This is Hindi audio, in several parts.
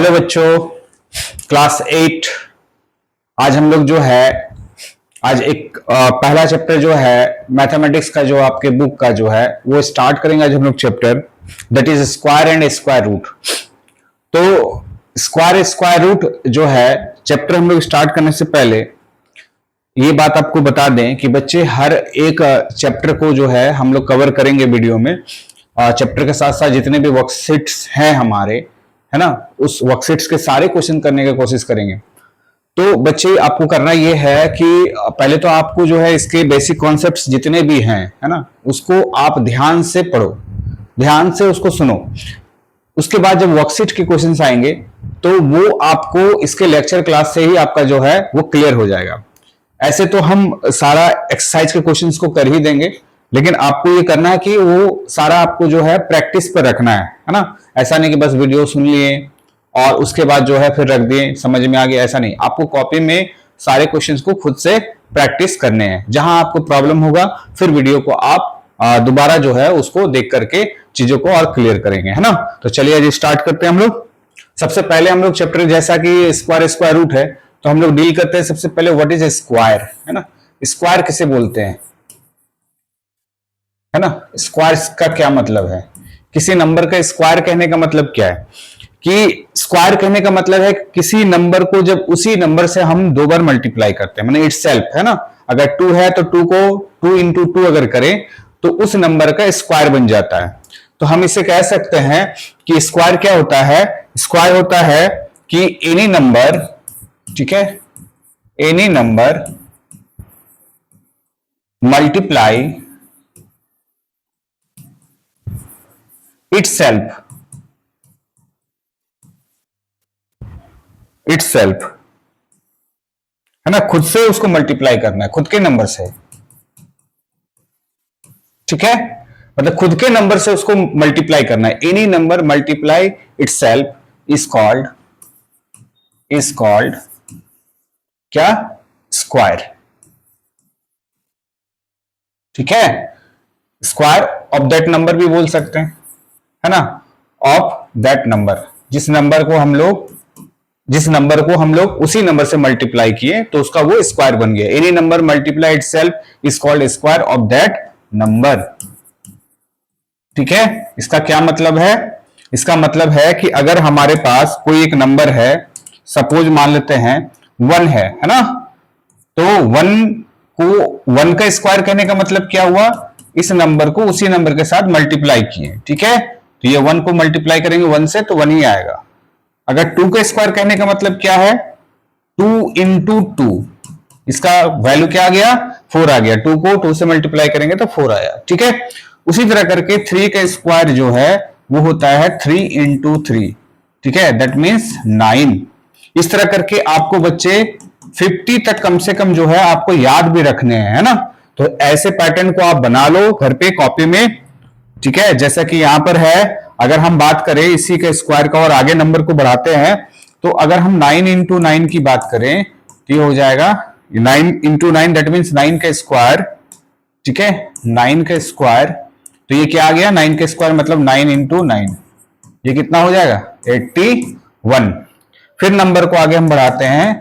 हेलो बच्चों, क्लास 8। आज हम लोग जो है आज एक पहला चैप्टर जो है मैथमेटिक्स का जो आपके बुक का जो है वो स्टार्ट करेंगे। आज हम लोग chapter that is square and square root. तो स्क्वायर रूट जो है चैप्टर हम लोग स्टार्ट करने से पहले ये बात आपको बता दें कि बच्चे हर एक चैप्टर को जो है हम लोग कवर करेंगे वीडियो में। चैप्टर के साथ साथ जितने भी वर्कशीट्स हैं हमारे, है ना, उस वर्कशीट्स के सारे क्वेश्चन करने की कोशिश करेंगे। तो बच्चे आपको करना ये है कि पहले तो आपको जो है इसके बेसिक कॉन्सेप्ट्स जितने भी हैं, है ना, उसको आप ध्यान से पढ़ो, ध्यान से उसको सुनो। उसके बाद जब वर्कशीट के क्वेश्चंस आएंगे तो वो आपको इसके लेक्चर क्लास से ही आपका जो है वो क्लियर हो जाएगा। ऐसे तो हम सारा एक्सरसाइज के क्वेश्चंस को कर ही देंगे, लेकिन आपको ये करना है कि वो सारा आपको जो है प्रैक्टिस पर रखना है ना। ऐसा नहीं कि बस वीडियो सुन लिए और उसके बाद जो है फिर रख दिए, समझ में आ गया, ऐसा नहीं। आपको कॉपी में सारे क्वेश्चंस को खुद से प्रैक्टिस करने हैं। जहां आपको प्रॉब्लम होगा फिर वीडियो को आप दोबारा जो है उसको देख करके चीजों को और क्लियर करेंगे, है ना। तो चलिए आज स्टार्ट करते हैं हम लोग। सबसे पहले हम लोग चैप्टर जैसा कि स्क्वायर रूट है तो हम लोग डील करते हैं सबसे पहले व्हाट इज ए स्क्वायर, है ना। स्क्वायर किसे बोलते हैं, है ना। स्क्वायर का क्या मतलब है, किसी नंबर का स्क्वायर कहने का मतलब क्या है कि स्क्वायर कहने का मतलब है किसी नंबर को जब उसी नंबर से हम दो बार मल्टीप्लाई करते हैं, माने इटसेल्फ, है ना। अगर 2 है तो 2 को 2 इंटू 2 अगर करें तो उस नंबर का स्क्वायर बन जाता है। तो हम इसे कह सकते हैं कि स्क्वायर क्या होता है। स्क्वायर होता है कि एनी नंबर, ठीक है, एनी नंबर मल्टीप्लाई इटसेल्फ, है ना, खुद से उसको मल्टीप्लाई करना है, खुद के नंबर से, ठीक है, मतलब खुद के नंबर से उसको मल्टीप्लाई करना है। Any number multiply itself is called क्या, स्क्वायर, ठीक है। स्क्वायर ऑफ दैट नंबर भी बोल सकते हैं, है ना, ऑफ दैट नंबर, जिस नंबर को हम लोग उसी नंबर से मल्टीप्लाई किए तो उसका वो स्क्वायर बन गया। Any number multiply itself is called square of that number, ठीक है। इसका क्या मतलब है, इसका मतलब है कि अगर हमारे पास कोई एक नंबर है, सपोज मान लेते हैं 1 है ना, तो 1 का स्क्वायर कहने का मतलब क्या हुआ, इस नंबर को उसी नंबर के साथ मल्टीप्लाई किए, ठीक है। तो ये 1 को मल्टीप्लाई करेंगे 1 से तो 1 ही आएगा। अगर 2 का स्क्वायर कहने का मतलब क्या है, 2 इंटू 2, इसका वैल्यू क्या आ गया, 4 आ गया। 2 को 2 से मल्टीप्लाई करेंगे तो 4 आया, ठीक है। उसी तरह करके 3 का स्क्वायर जो है वो होता है 3 इंटू 3, ठीक है, दैट मीन्स 9। इस तरह करके आपको बच्चे 50 तक कम से कम जो है आपको याद भी रखने हैं, है ना। तो ऐसे पैटर्न को आप बना लो घर पे कॉपी में, ठीक है। जैसा कि यहां पर है, अगर हम बात करें इसी के स्क्वायर का और आगे नंबर को बढ़ाते हैं तो अगर हम 9 इंटू 9 की बात करें तो ये हो जाएगा 9 इंटू 9, दैट मीन्स 9 का स्क्वायर, ठीक है, 9 का स्क्वायर। तो ये क्या आ गया, 9 का स्क्वायर मतलब 9 इंटू 9, ये कितना हो जाएगा 81। फिर नंबर को आगे हम बढ़ाते हैं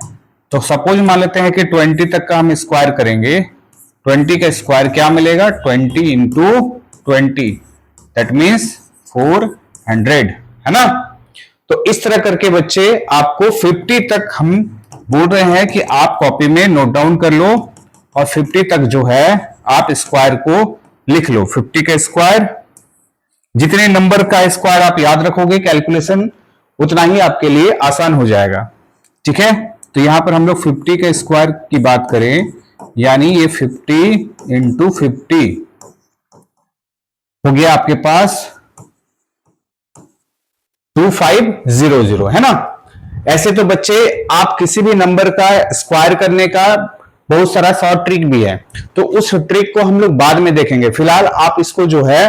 तो सपोज मान लेते हैं कि 20 तक का हम स्क्वायर करेंगे, 20 का स्क्वायर क्या मिलेगा, 20 इंटू 20, दैट मीन्स 400, है ना। तो इस तरह करके बच्चे आपको 50 तक हम बोल रहे हैं कि आप कॉपी में नोट डाउन कर लो और 50 तक जो है आप स्क्वायर को लिख लो। 50 का स्क्वायर, जितने नंबर का स्क्वायर आप याद रखोगे कैलकुलेशन उतना ही आपके लिए आसान हो जाएगा, ठीक है। तो यहां पर हम लोग 50 का स्क्वायर की बात करें, यानी ये 50 इंटू 50 हो गया आपके पास 2500, है ना। ऐसे तो बच्चे आप किसी भी नंबर का स्क्वायर करने का बहुत सारा शॉर्ट ट्रिक भी है, तो उस ट्रिक को हम लोग बाद में देखेंगे। फिलहाल आप इसको जो है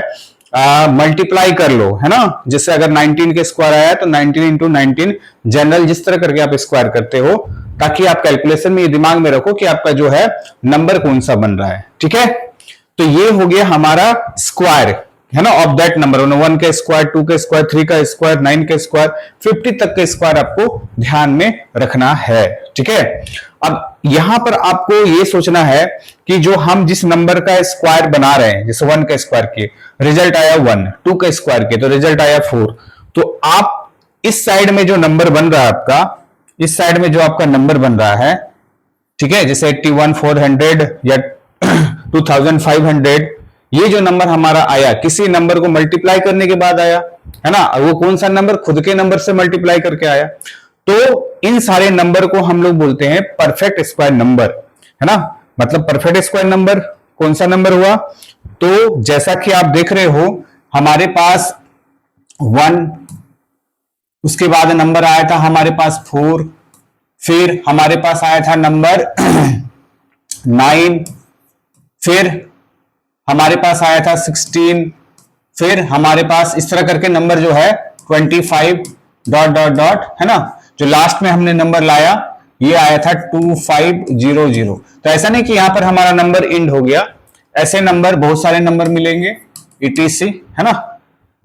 मल्टीप्लाई कर लो, है ना। जैसे अगर 19 के स्क्वायर आया तो 19 इंटू 19, जनरल जिस तरह करके आप स्क्वायर करते हो, ताकि आप कैलकुलेशन में ये दिमाग में रखो कि आपका जो है नंबर कौन सा बन रहा है, ठीक है। तो ये हो गया हमारा स्क्वायर, है ना, ऑफ दैट नंबर 1 का स्क्वायर, 2 का स्क्वायर, 3 का स्क्वायर, 9 का स्क्वायर, 50 तक का स्क्वायर आपको ध्यान में रखना है। ठीक है, अब यहां पर आपको ये सोचना है कि जो हम जिस नंबर का स्क्वायर बना रहे हैं, जैसे 1 का स्क्वायर किए, रिजल्ट आया 1, 2 का स्क्वायर किए तो रिजल्ट आया 4, तो आप इस साइड में जो नंबर बन रहा है आपका, इस साइड में जो आपका नंबर बन रहा है, ठीक है, जैसे 81,400 या 2,500, ये जो नंबर हमारा आया किसी नंबर को मल्टीप्लाई करने के बाद आया, है ना, और वो कौन सा नंबर, खुद के नंबर से मल्टीप्लाई करके आया, तो इन सारे नंबर को हम लोग बोलते हैं परफेक्ट स्क्वायर नंबर, है ना। मतलब परफेक्ट स्क्वायर नंबर कौन सा नंबर हुआ, तो जैसा कि आप देख रहे हो हमारे पास 1, उसके बाद नंबर आया था हमारे पास 4, फिर हमारे पास आया था नंबर 9, फिर हमारे पास आया था 16, फिर हमारे पास इस तरह करके नंबर जो है 25 डॉट डॉट डॉट, है ना, जो लास्ट में हमने नंबर लाया ये आया था 2500। तो ऐसा नहीं कि यहां पर हमारा नंबर एंड हो गया, ऐसे नंबर बहुत सारे नंबर मिलेंगे etc, है ना।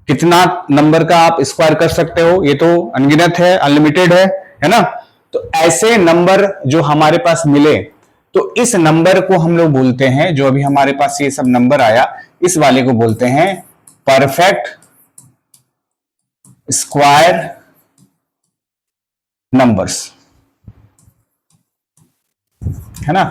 कितना नंबर का आप स्क्वायर कर सकते हो, ये तो अनगिनत है, अनलिमिटेड है ना। तो ऐसे नंबर जो हमारे पास मिले, तो इस नंबर को हम लोग बोलते हैं, जो अभी हमारे पास ये सब नंबर आया, इस वाले को बोलते हैं परफेक्ट स्क्वायर नंबर्स, है ना।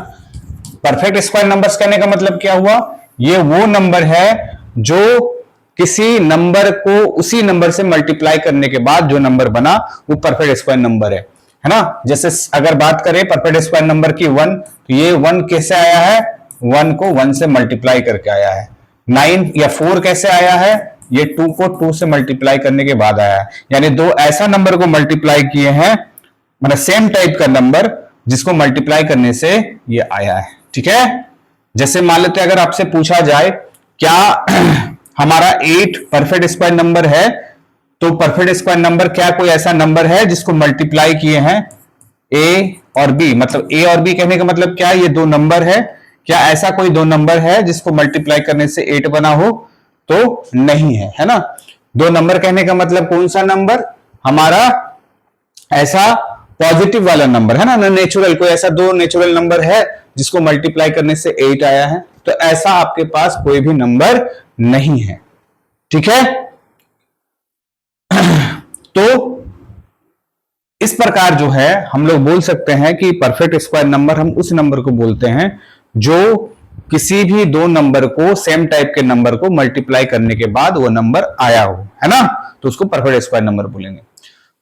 परफेक्ट स्क्वायर नंबर्स कहने का मतलब क्या हुआ, ये वो नंबर है जो किसी नंबर को उसी नंबर से मल्टीप्लाई करने के बाद जो नंबर बना वो परफेक्ट स्क्वायर नंबर है ना। जैसे अगर बात करें परफेक्ट स्क्वायर नंबर की 1, तो ये 1 कैसे आया है, 1 को 1 से मल्टीप्लाई करके आया है। 9 या 4 कैसे आया है, ये 2 को 2 से मल्टीप्लाई करने के बाद आया है। यानी दो ऐसा नंबर को मल्टीप्लाई किए हैं, मतलब सेम टाइप का नंबर जिसको मल्टीप्लाई करने से ये आया है। ठीक है, जैसे मान लेते अगर आपसे पूछा जाए क्या हमारा 8 परफेक्ट स्क्वायर नंबर है, तो परफेक्ट स्क्वायर नंबर क्या कोई ऐसा नंबर है जिसको मल्टीप्लाई किए हैं ए और बी, मतलब ए और बी कहने का मतलब क्या, ये दो नंबर है, क्या ऐसा कोई दो नंबर है जिसको मल्टीप्लाई करने से 8 बना हो, तो नहीं है ना। दो नंबर कहने का मतलब कौन सा नंबर, हमारा ऐसा पॉजिटिव वाला नंबर है ना, नेचुरल, कोई ऐसा दो नेचुरल नंबर है जिसको मल्टीप्लाई करने से 8 आया है, तो ऐसा आपके पास कोई भी नंबर नहीं है। ठीक है, तो इस प्रकार जो है हम लोग बोल सकते हैं कि परफेक्ट स्क्वायर नंबर हम उस नंबर को बोलते हैं जो किसी भी दो नंबर को, सेम टाइप के नंबर को मल्टीप्लाई करने के बाद वो नंबर आया हो, है ना, तो उसको परफेक्ट स्क्वायर नंबर बोलेंगे।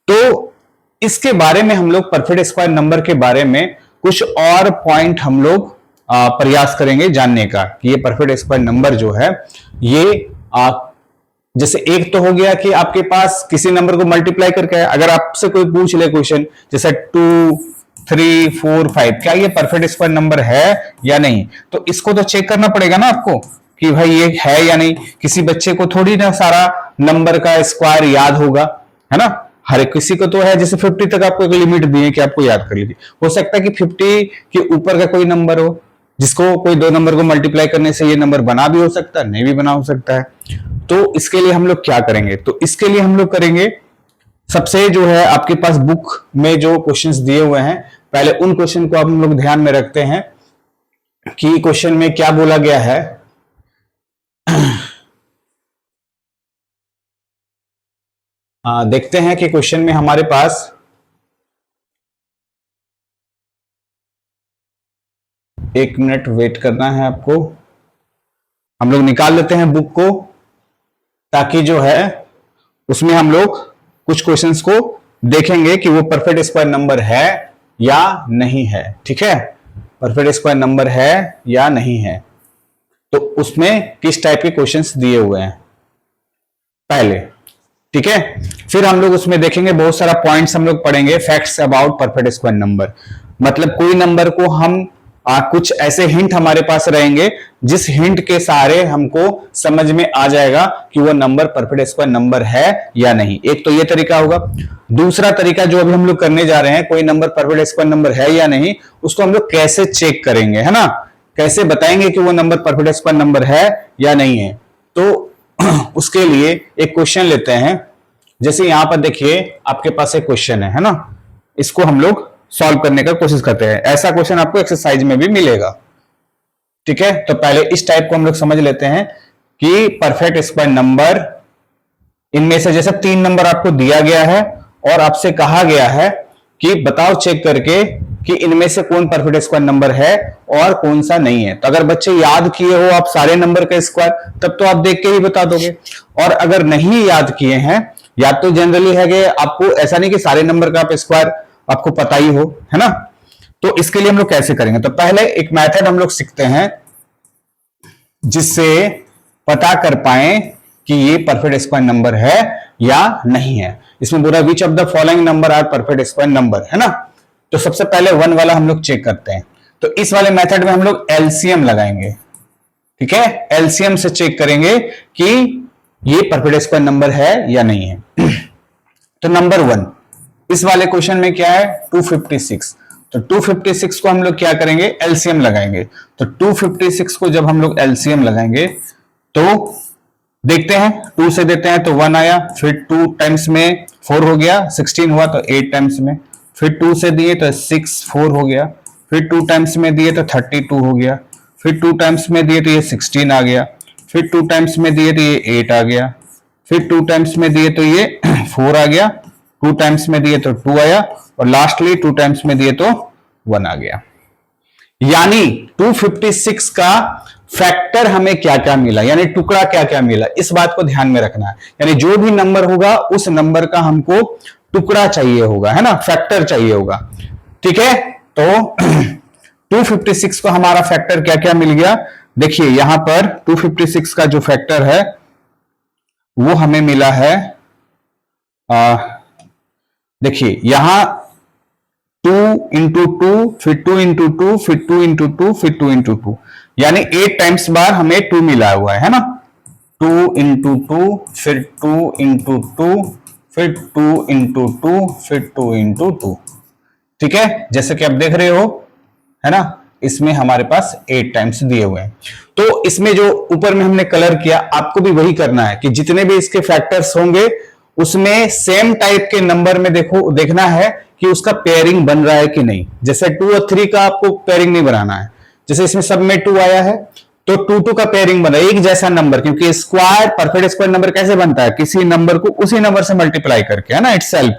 तो इसके बारे में हम लोग परफेक्ट स्क्वायर नंबर के बारे में कुछ और पॉइंट हम लोग प्रयास करेंगे जानने का कि ये परफेक्ट स्क्वायर नंबर जो है ये जैसे एक तो हो गया कि आपके पास किसी नंबर को मल्टीप्लाई करके, अगर आपसे कोई पूछ ले क्वेश्चन जैसे 2, 3, 4, 5, क्या ये परफेक्ट स्क्वायर नंबर है या नहीं, तो इसको तो चेक करना पड़ेगा ना आपको कि भाई ये है या नहीं। किसी बच्चे को थोड़ी ना सारा नंबर का स्क्वायर याद होगा, है ना, हर एक किसी को तो है, जैसे 50 तक आपको एक लिमिट दी है कि आपको याद कर लीजिए, हो सकता है कि 50 के ऊपर का कोई नंबर हो जिसको कोई दो नंबर को मल्टीप्लाई करने से ये नंबर बना भी हो सकता है, नहीं भी बना हो सकता है। तो इसके लिए हम लोग क्या करेंगे, तो इसके लिए हम लोग करेंगे, सबसे जो है आपके पास बुक में जो क्वेश्चंस दिए हुए हैं, पहले उन क्वेश्चन को हम लोग ध्यान में रखते हैं कि क्वेश्चन में क्या बोला गया है। देखते हैं कि क्वेश्चन में हमारे पास एक मिनट वेट करना है आपको, हम लोग निकाल लेते हैं बुक को ताकि जो है उसमें हम लोग कुछ क्वेश्चंस को देखेंगे कि वो परफेक्ट स्क्वायर नंबर है या नहीं है। ठीक है, परफेक्ट स्क्वायर नंबर है या नहीं है, तो उसमें किस टाइप के क्वेश्चंस दिए हुए हैं पहले। ठीक है, फिर हम लोग उसमें देखेंगे बहुत सारा पॉइंट्स हम लोग पढ़ेंगे, facts about perfect square number, मतलब कोई नंबर को हम कुछ ऐसे हिंट हमारे पास रहेंगे जिस हिंट के सहारे हमको समझ में आ जाएगा कि वो नंबर परफेक्ट स्क्वायर नंबर है या नहीं। एक तो ये तरीका होगा। दूसरा तरीका जो अभी हम लोग करने जा रहे हैं, कोई नंबर परफेक्ट स्क्वायर नंबर है या नहीं, उसको हम लोग कैसे चेक करेंगे, है ना, कैसे बताएंगे कि वो नंबर परफेक्ट स्क्वायर नंबर है या नहीं है। तो उसके लिए एक क्वेश्चन लेते हैं। जैसे यहां पर देखिए आपके पास एक क्वेश्चन है ना, इसको हम लोग सॉल्व करने का कोशिश करते हैं। ऐसा क्वेश्चन आपको एक्सरसाइज में भी मिलेगा, ठीक है। तो पहले इस टाइप को हम लोग समझ लेते हैं कि परफेक्ट स्क्वायर नंबर, इनमें से जैसे 3 नंबर आपको दिया गया है और आपसे कहा गया है कि बताओ चेक करके कि इनमें से कौन परफेक्ट स्क्वायर नंबर है और कौन सा नहीं है। तो अगर बच्चे याद किए हो आप सारे नंबर का स्क्वायर, तब तो आप देख के ही बता दोगे। और अगर नहीं याद किए हैं, या तो जनरली है कि आपको ऐसा नहीं कि सारे नंबर का आप स्क्वायर आपको पता ही हो, है ना। तो इसके लिए हम लोग कैसे करेंगे, तो पहले एक मेथड हम लोग सीखते हैं जिससे पता कर पाए कि ये परफेक्ट स्क्वायर नंबर है या नहीं है। इसमें बोला which of the following number are perfect square number, है ना। तो सबसे पहले 1 वाला हम लोग चेक करते हैं। तो इस वाले मेथड में हम लोग एलसीएम लगाएंगे, ठीक है। एलसीएम से चेक करेंगे कि ये परफेक्ट स्क्वायर नंबर है या नहीं है। तो नंबर 1 इस वाले क्वेश्चन में क्या है, 256। तो 256 को हम लोग क्या करेंगे, एलसीएम लगाएंगे। तो 256 को जब हम लोग एलसीएम लगाएंगे तो देखते हैं, 2 से देते हैं तो 1 आया, फिर 2 टाइम्स में 4 हो गया, 16 हुआ तो 8 टाइम्स में, फिर 2 से दिए तो 6 4 हो गया, फिर 2 टाइम्स में दिए तो 32 हो गया, फिर 2 टाइम्स में दिए तो ये 16 आ गया, फिर 2 टाइम्स में दिए तो ये 8 आ गया, फिर 2 टाइम्स में दिए तो ये 4 आ गया, 2 टाइम्स में दिए तो 2 आया, और लास्टली 2 टाइम्स में दिए तो 1 आ गया। यानी 256 का फैक्टर हमें क्या क्या मिला, यानी टुकड़ा क्या क्या मिला, इस बात को ध्यान में रखना है। यानी जो भी नंबर होगा उस नंबर का हमको टुकड़ा चाहिए होगा, है ना, फैक्टर चाहिए होगा, ठीक है। तो 256 को हमारा फैक्टर क्या क्या मिल गया, देखिए यहां पर 256 का जो फैक्टर है वो हमें मिला है, देखिए यहां 2 इंटू 2, फिर 2 इंटू 2, फिर 2 इंटू 2, फिर 2 इंटू 2, यानी 8 टाइम्स बार हमें 2 मिला हुआ है ना। 2 इंटू 2, फिर 2 इंटू 2, फिर 2 इंटू 2, फिर 2 इंटू 2, ठीक है। जैसे कि आप देख रहे हो, है ना, इसमें हमारे पास 8 टाइम्स दिए हुए हैं। तो इसमें जो ऊपर में हमने कलर किया, आपको भी वही करना है कि जितने भी इसके फैक्टर्स होंगे उसमें सेम टाइप के नंबर में देखना है कि उसका पेयरिंग बन रहा है कि नहीं। जैसे 2 और 3 का आपको पेयरिंग नहीं बनाना है, जैसे इसमें सब में 2 आया है तो 2 2 का पेयरिंग बना, एक जैसा नंबर, क्योंकि स्क्वायर परफेक्ट स्क्वायर नंबर कैसे बनता है, किसी नंबर को उसी नंबर से मल्टीप्लाई करके, है ना, इटसेल्फ।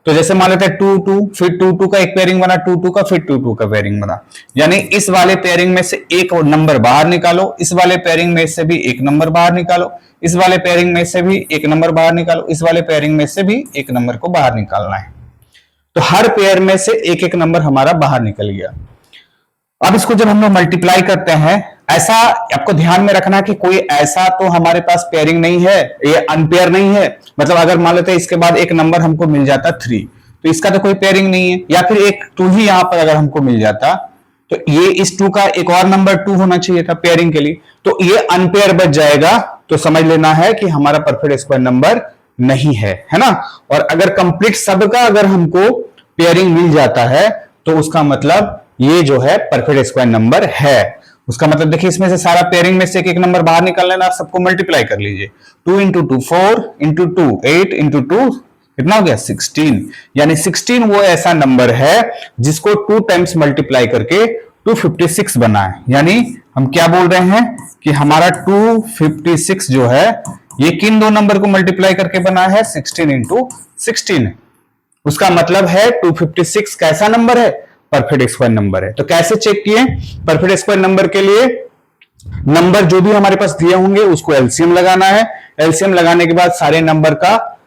तो जैसे मान लेते हैं 2 2, फिर 2 2 का एक पेयरिंग बना, 2 2 का, फिर 2 2 का पेयरिंग बना। यानी इस वाले पेयरिंग में से एक नंबर बाहर निकालो, इस वाले पेयरिंग में से भी एक नंबर बाहर निकालो, इस वाले पेयरिंग में से भी एक नंबर बाहर निकालो, इस वाले पेयरिंग में से भी एक नंबर को बाहर निकालना है। तो हर पेयर में से एक एक नंबर हमारा बाहर निकल गया। अब इसको जब हम लोग मल्टीप्लाई करते हैं, ऐसा आपको ध्यान में रखना कि कोई ऐसा तो हमारे पास पेयरिंग नहीं है, ये अनपेयर नहीं है। मतलब अगर मान लेते हैं इसके बाद एक नंबर हमको मिल जाता 3, तो इसका तो कोई पेयरिंग नहीं है, या फिर एक 2 ही यहां पर अगर हमको मिल जाता तो ये इस 2 का एक और नंबर 2 होना चाहिए था पेयरिंग के लिए, तो ये अनपेयर बच जाएगा। तो समझ लेना है कि हमारा परफेक्ट स्क्वायर नंबर नहीं है ना। और अगर कंप्लीट सबका अगर हमको पेयरिंग मिल जाता है तो उसका मतलब ये जो है परफेक्ट स्क्वायर नंबर है। उसका मतलब देखिए इसमें से सारा पेयरिंग में से एक एक नंबर बाहर निकाल लेना, सबको मल्टीप्लाई कर लीजिए। 2 इंटू 2 4, इंटू 2 8, इंटू 2 कितना हो गया 16। यानी 16 वो ऐसा नंबर है जिसको 2 टाइम्स मल्टीप्लाई करके 256 बना है। यानी हम क्या बोल रहे हैं कि हमारा 256 जो है ये किन दो नंबर को मल्टीप्लाई करके बना है, 16 इंटू 16। उसका मतलब है 256 कैसा नंबर है, परफेक्ट स्क्वायर नंबर है। तो कैसे चेक किए, परफेक्ट स्क्वायर नंबर के लिए नंबर जो भी हमारे पास दिए होंगे उसको एलसीएम लगाना है। एलसीएम लगाने के बाद सारे नंबर का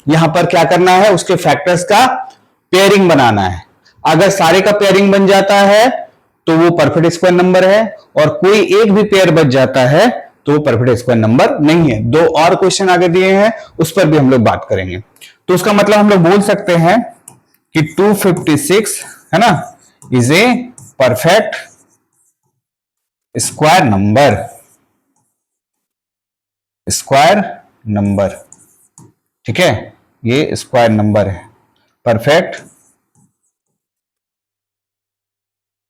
यहां पर क्या करना है, उसके फैक्टर्स का पेयरिंग बनाना है। अगर सारे का पेयरिंग बन जाता है तो वो परफेक्ट स्क्वायर नंबर है, और कोई एक भी पेयर बच जाता है तो वो परफेक्ट स्क्वायर नंबर नहीं है। 2 और क्वेश्चन आगे दिए हैं, उस पर भी हम लोग बात करेंगे। तो उसका मतलब हम लोग बोल सकते हैं कि 256 है ना is a perfect square number, ठीक है, ये स्क्वायर नंबर है, परफेक्ट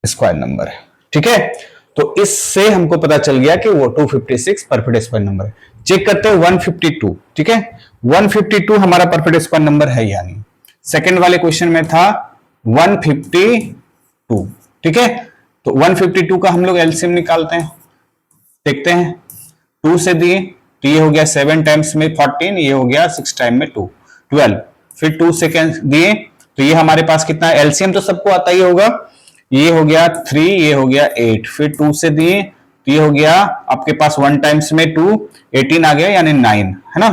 स्क्वायर नंबर है, ठीक है। तो इससे हमको पता चल गया कि वो 256 परफेक्ट स्क्वायर नंबर है। चेक करते हैं 152, ठीक है। 152 हमारा परफेक्ट स्क्वायर नंबर है या नहीं। सेकंड वाले क्वेश्चन में था 152, ठीक है। तो 152 का हम लोग एलसीएम निकालते हैं, देखते हैं। 2 से दिए तो ये हो गया 7 टाइम्स में 14, ये हो गया 6 टाइम में 2 12, फिर 2 से दिए तो ये हमारे पास कितना है, एलसीएम तो सबको आता ही होगा, ये हो गया 3, ये हो गया 8, फिर 2 से दिए तो ये हो गया आपके पास 1 टाइम्स में 2 18 आ गया यानी 9, है ना।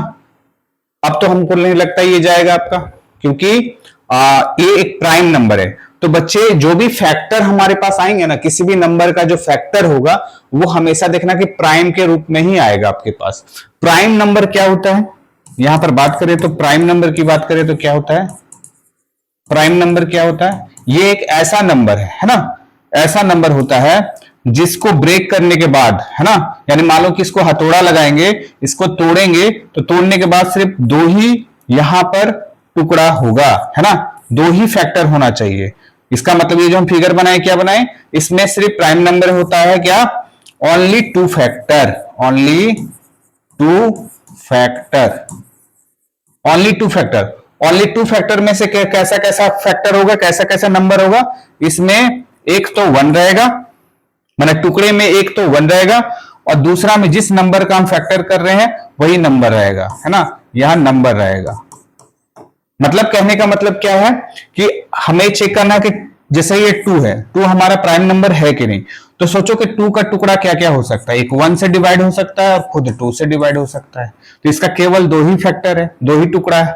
अब तो हमको नहीं लगता ये जाएगा आपका, क्योंकि ये एक प्राइम नंबर है। तो बच्चे जो भी फैक्टर हमारे पास आएंगे ना, किसी भी नंबर का जो फैक्टर होगा वो हमेशा देखना कि प्राइम के रूप में ही आएगा आपके पास। प्राइम नंबर क्या होता है, यहां पर बात करें तो प्राइम नंबर की बात करें तो क्या होता है, प्राइम नंबर क्या होता है, ये एक ऐसा नंबर है ना, ऐसा नंबर होता है जिसको ब्रेक करने के बाद, है ना, यानी मान लो कि इसको हथौड़ा लगाएंगे, इसको तोड़ेंगे तो तोड़ने के बाद सिर्फ 2 ही यहां पर टुकड़ा होगा, है ना, 2 ही फैक्टर होना चाहिए। इसका मतलब ये जो हम फिगर बनाए क्या बनाए, इसमें सिर्फ प्राइम नंबर होता है क्या, only 2 factor, only 2 factor, only 2 factor. Only 2 factor में से कैसा कैसा फैक्टर होगा, कैसा कैसा नंबर होगा, इसमें एक तो 1 रहेगा, मतलब टुकड़े में एक तो 1 रहेगा, और दूसरा में जिस नंबर का हम फैक्टर कर रहे हैं वही नंबर रहेगा, है ना, यहां नंबर रहेगा। मतलब कहने का मतलब क्या है कि हमें चेक करना है कि जैसे ये 2 है, 2 हमारा प्राइम नंबर है कि नहीं। तो सोचो कि 2 का टुकड़ा क्या क्या हो सकता है, एक 1 से डिवाइड हो सकता है और खुद 2 से डिवाइड हो सकता है। तो इसका केवल 2 ही फैक्टर है, 2 ही टुकड़ा है।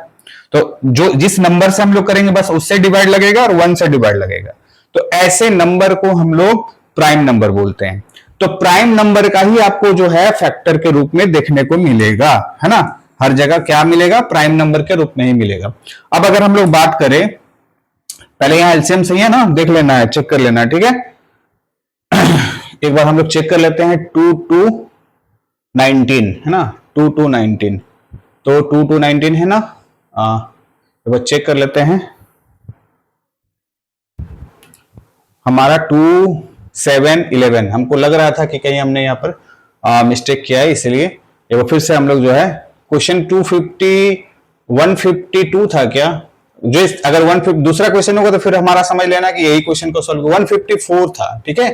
तो जो जिस नंबर से हम लोग करेंगे बस उससे डिवाइड लगेगा और 1 से डिवाइड लगेगा। तो ऐसे नंबर को हम लोग प्राइम नंबर बोलते हैं। तो प्राइम नंबर का ही आपको जो है फैक्टर के रूप में देखने को मिलेगा, है ना, हर जगह क्या मिलेगा, प्राइम नंबर के रूप में ही मिलेगा। अब अगर हम लोग बात करें, पहले यहां एलसीएम सही है ना, देख लेना है, चेक कर लेना है, ठीक है। एक बार हम लोग चेक कर लेते हैं, 2 2 19 है ना, 2 2 19, तो 2 2 19 है ना, एक बार चेक कर लेते हैं। हमारा 2 7 11, हमको लग रहा था कि कहीं हमने यहाँ पर मिस्टेक किया है, इसलिए एक बार फिर से हम लोग जो है क्वेश्चन 152 था क्या, जो अगर 150 दूसरा क्वेश्चन होगा तो फिर हमारा समझ लेना कि यही क्वेश्चन को सॉल्व 154 था, ठीक है।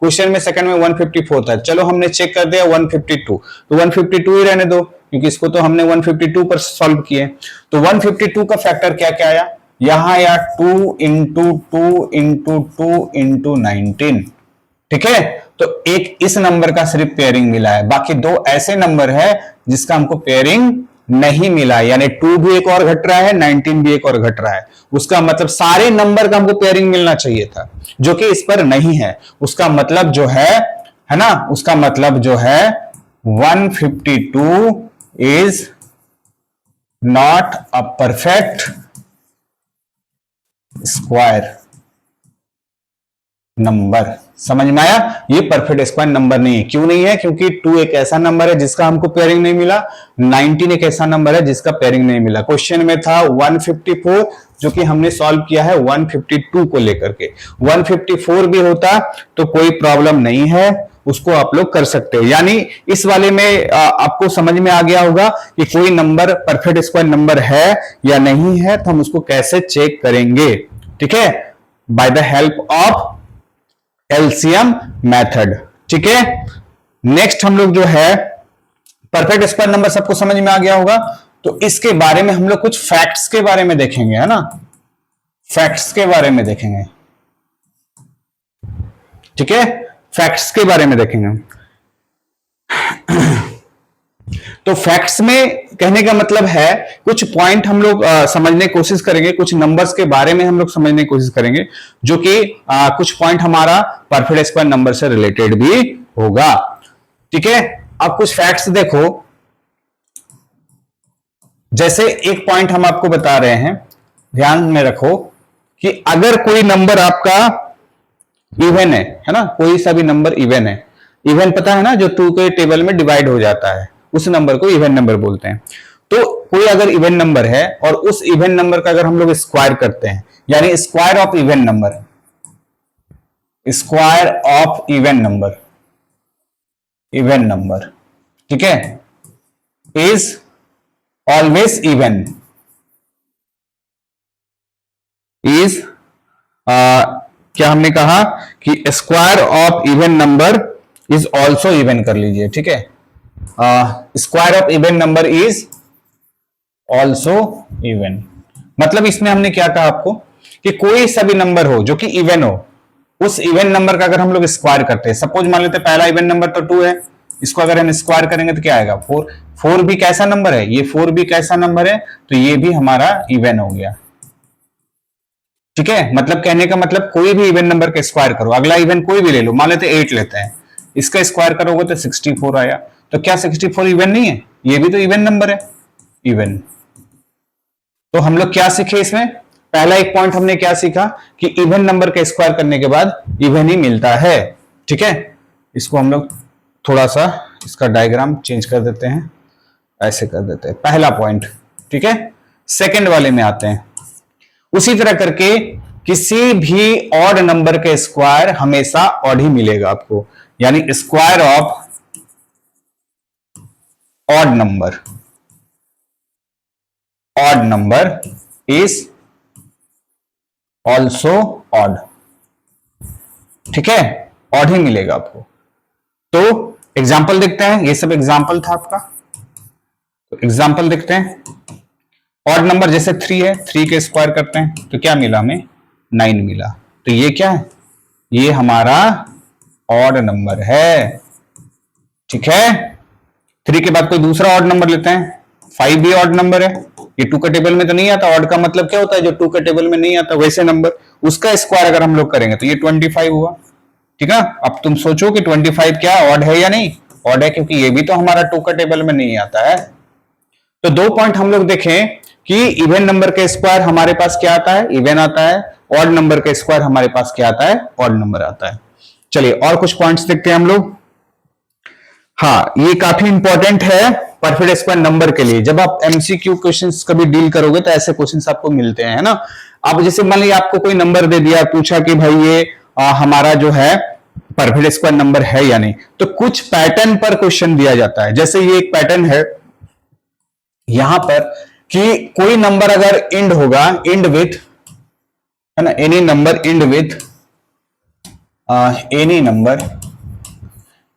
क्वेश्चन में सेकंड में 154 था, चलो हमने चेक कर दिया 152, तो 152 ही रहने दो क्योंकि इसको तो हमने 152 पर सॉल्व किए। तो 152 का फैक्टर क्या क्या आया, यहां आया 2 इंटू 2 इंटू 2 इंटू 19, ठीक है। तो एक इस नंबर का सिर्फ पेयरिंग मिला है, बाकी 2 ऐसे नंबर है जिसका हमको पेयरिंग नहीं मिला, यानी 2 भी एक और घट रहा है, 19 भी एक और घट रहा है। उसका मतलब सारे नंबर का हमको पेयरिंग मिलना चाहिए था, जो कि इस पर नहीं है। उसका मतलब जो है ना, उसका मतलब जो है 152 is not a perfect square number. समझ में आया, ये परफेक्ट स्क्वायर नंबर नहीं है। क्यों नहीं है, क्योंकि 2 एक ऐसा नंबर है जिसका हमको पेयरिंग नहीं मिला, 19 एक ऐसा नंबर है जिसका पेयरिंग नहीं मिला। क्वेश्चन में था 154 जो कि हमने सॉल्व किया है 152 को लेकर के। 154 भी होता तो कोई प्रॉब्लम नहीं है, उसको आप लोग कर सकते हो। यानी इस वाले में आपको समझ में आ गया होगा कि कोई नंबर परफेक्ट स्क्वायर नंबर है या नहीं है, तो हम उसको कैसे चेक करेंगे, ठीक है, by the help of LCM method, ठीक है। नेक्स्ट हम लोग जो है परफेक्ट स्क्वायर नंबर सबको समझ में आ गया होगा, तो इसके बारे में हम लोग कुछ फैक्ट्स के बारे में देखेंगे, है ना, फैक्ट्स के बारे में देखेंगे, ठीक है, फैक्ट्स के बारे में देखेंगे। तो फैक्ट्स में कहने का मतलब है कुछ पॉइंट हम लोग समझने की कोशिश करेंगे, कुछ नंबर्स के बारे में हम लोग समझने की कोशिश करेंगे, जो कि कुछ पॉइंट हमारा परफेक्ट स्क्वायर नंबर से रिलेटेड भी होगा, ठीक है। अब कुछ फैक्ट्स देखो, जैसे एक पॉइंट हम आपको बता रहे हैं, ध्यान में रखो कि अगर कोई नंबर आपका इवन है ना, कोई सा भी नंबर इवन है, इवन पता है ना, जो 2 के टेबल में डिवाइड हो जाता है, उस नंबर को इवन नंबर बोलते हैं। तो कोई अगर इवन नंबर है और उस इवन नंबर का अगर हम लोग स्क्वायर करते हैं, यानी square of even number, square of even number, even number, ठीक है, इज ऑलवेज इवन, इज क्या हमने कहा कि square of even number is also even कर लीजिए, ठीक है। Square of even number is also even, मतलब इसमें हमने क्या कहा आपको कि कोई सा भी नंबर हो जो कि इवन हो, उस इवन नंबर का अगर हम लोग स्क्वायर करते हैं, सपोज मान लेते हैं पहला इवन नंबर तो 2 है, इसको अगर हम स्क्वायर करेंगे तो क्या आएगा 4। 4 भी कैसा नंबर है, ये 4 भी कैसा नंबर है, तो ये भी हमारा इवन हो गया, ठीक है। मतलब कहने का मतलब कोई भी इवन नंबर का स्क्वायर करो, अगला इवन कोई भी ले लो, मान लेते 8 लेते हैं, इसका स्क्वायर करोगे तो 64 आया, तो क्या 64 इवन नहीं है, ये भी तो इवन नंबर है, इवन। तो हम लोग क्या सीखे इसमें, पहला एक पॉइंट हमने क्या सीखा कि इवन नंबर का स्क्वायर करने के बाद इवन ही मिलता है, ठीक है। इसको हम लोग थोड़ा सा इसका डायग्राम चेंज कर देते हैं, ऐसे कर देते हैं, पहला पॉइंट, ठीक है। सेकंड वाले में आते हैं, उसी तरह करके किसी भी ऑड नंबर के स्क्वायर हमेशा ऑड ही मिलेगा आपको, यानी square of odd number is also odd, ठीक है, ऑड ही मिलेगा आपको। तो एग्जाम्पल देखते हैं, ये सब एग्जाम्पल था आपका, तो एग्जाम्पल देखते हैं। ऑड नंबर जैसे 3 है, 3 के स्क्वायर करते हैं तो क्या मिला हमें, 9 मिला, तो ये क्या है, ये हमारा ऑड नंबर है, ठीक है। 3 के बाद कोई दूसरा ऑड नंबर लेते हैं, 5 भी ऑड नंबर है, ये 2 का टेबल में तो नहीं आता, ऑड का मतलब क्या होता है, जो 2 का टेबल में नहीं आता वैसे नंबर, उसका स्क्वायर अगर हम लोग करेंगे तो ये 25 हुआ, ठीक है। अब तुम सोचो कि 25 क्या ऑड है या नहीं, ऑड है, क्योंकि ये भी तो हमारा 2 का टेबल में नहीं आता है। तो 2 पॉइंट हम लोग देखें कि इवन नंबर के स्क्वायर हमारे पास क्या आता है, इवन आता है, ऑड नंबर के स्क्वायर हमारे पास क्या आता है, ऑड नंबर आता है। चलिए और कुछ पॉइंट्स देखते हैं हम लोग। हाँ, ये काफी इंपॉर्टेंट है परफेक्ट स्क्वायर नंबर के लिए, जब आप एमसीक्यू क्वेश्चंस कभी डील करोगे तो ऐसे क्वेश्चंस आपको मिलते हैं, है ना। अब जैसे मान लीजिए आपको कोई नंबर दे दिया, पूछा कि भाई ये हमारा जो है परफेक्ट स्क्वायर नंबर है या नहीं, तो कुछ पैटर्न पर क्वेश्चन दिया जाता है। जैसे ये एक पैटर्न है यहां पर कि कोई नंबर अगर इंड होगा, इंड विथ, है ना, any number end with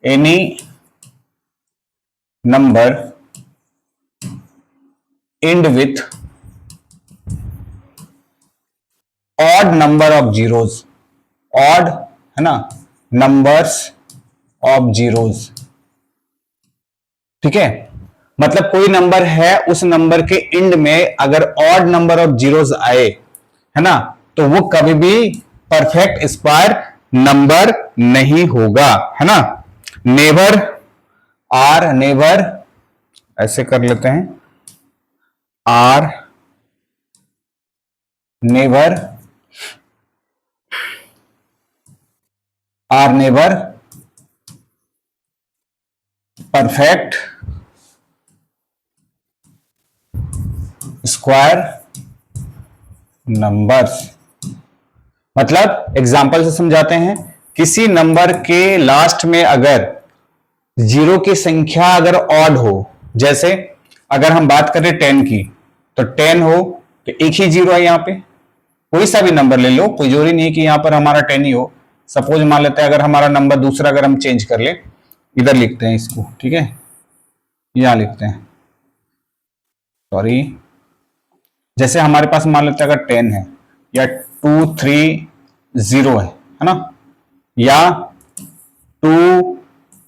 any number end with odd number of zeros, odd, है ना, नंबर्स ऑफ जीरोस, ठीक है। मतलब कोई नंबर है, उस नंबर के इंड में अगर ऑड नंबर ऑफ जीरोस आए, है ना, तो वो कभी भी परफेक्ट स्क्वायर नंबर नहीं होगा, है ना। नेवर आर, नेवर ऐसे कर लेते हैं, are never perfect square numbers. मतलब एग्जाम्पल से समझाते हैं, किसी नंबर के लास्ट में अगर जीरो की संख्या अगर ऑड हो, जैसे अगर हम बात करें 10 की, तो 10 हो तो एक ही जीरो है, यहां पे कोई सा भी नंबर ले लो, कोई जरूरी नहीं कि यहां पर हमारा 10 ही हो। सपोज मान लेते हैं अगर हमारा नंबर दूसरा अगर हम चेंज कर ले, इधर लिखते हैं इसको, ठीक है, यहां लिखते हैं, सॉरी, जैसे हमारे पास मान लेते हैं अगर 10 है, या 2 3 0 है ना, या 2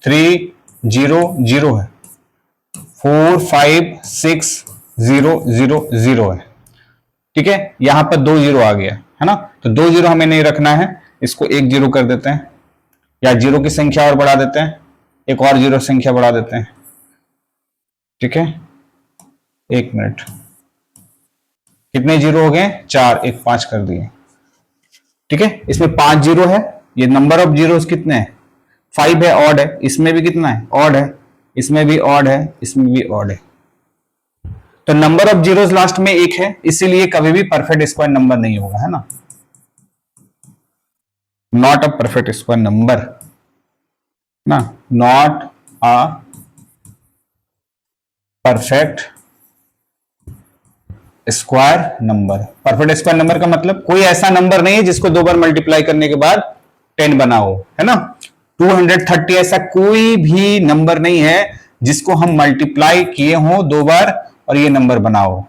3 0 0 है, 4 5 6 0 0 0 है, ठीक है। यहां पर 2 जीरो आ गया, है ना, तो 2 जीरो हमें नहीं रखना है, इसको 1 जीरो कर देते हैं, या जीरो की संख्या और बढ़ा देते हैं, एक और जीरो संख्या बढ़ा देते हैं, ठीक है। 1 मिनट, कितने जीरो हो गए, 4, 1 5 कर दिए, ठीक है। इसमें 5 जीरो है, ये नंबर ऑफ जीरो कितने हैं, 5 है, ऑड है, इसमें भी कितना है, ऑड है, इसमें भी ऑड है, इसमें भी ऑड है, तो नंबर ऑफ जीरोस लास्ट में 1 है, इसीलिए कभी भी परफेक्ट स्क्वायर नंबर नहीं होगा, है ना, not a perfect square number ना, not a perfect square number. Perfect square number का मतलब कोई ऐसा नंबर नहीं है जिसको दो बार मल्टीप्लाई करने के बाद 10 बना हो, है ना। 230 ऐसा कोई भी नंबर नहीं है जिसको हम मल्टीप्लाई किए हो दो बार और ये नंबर बना हो।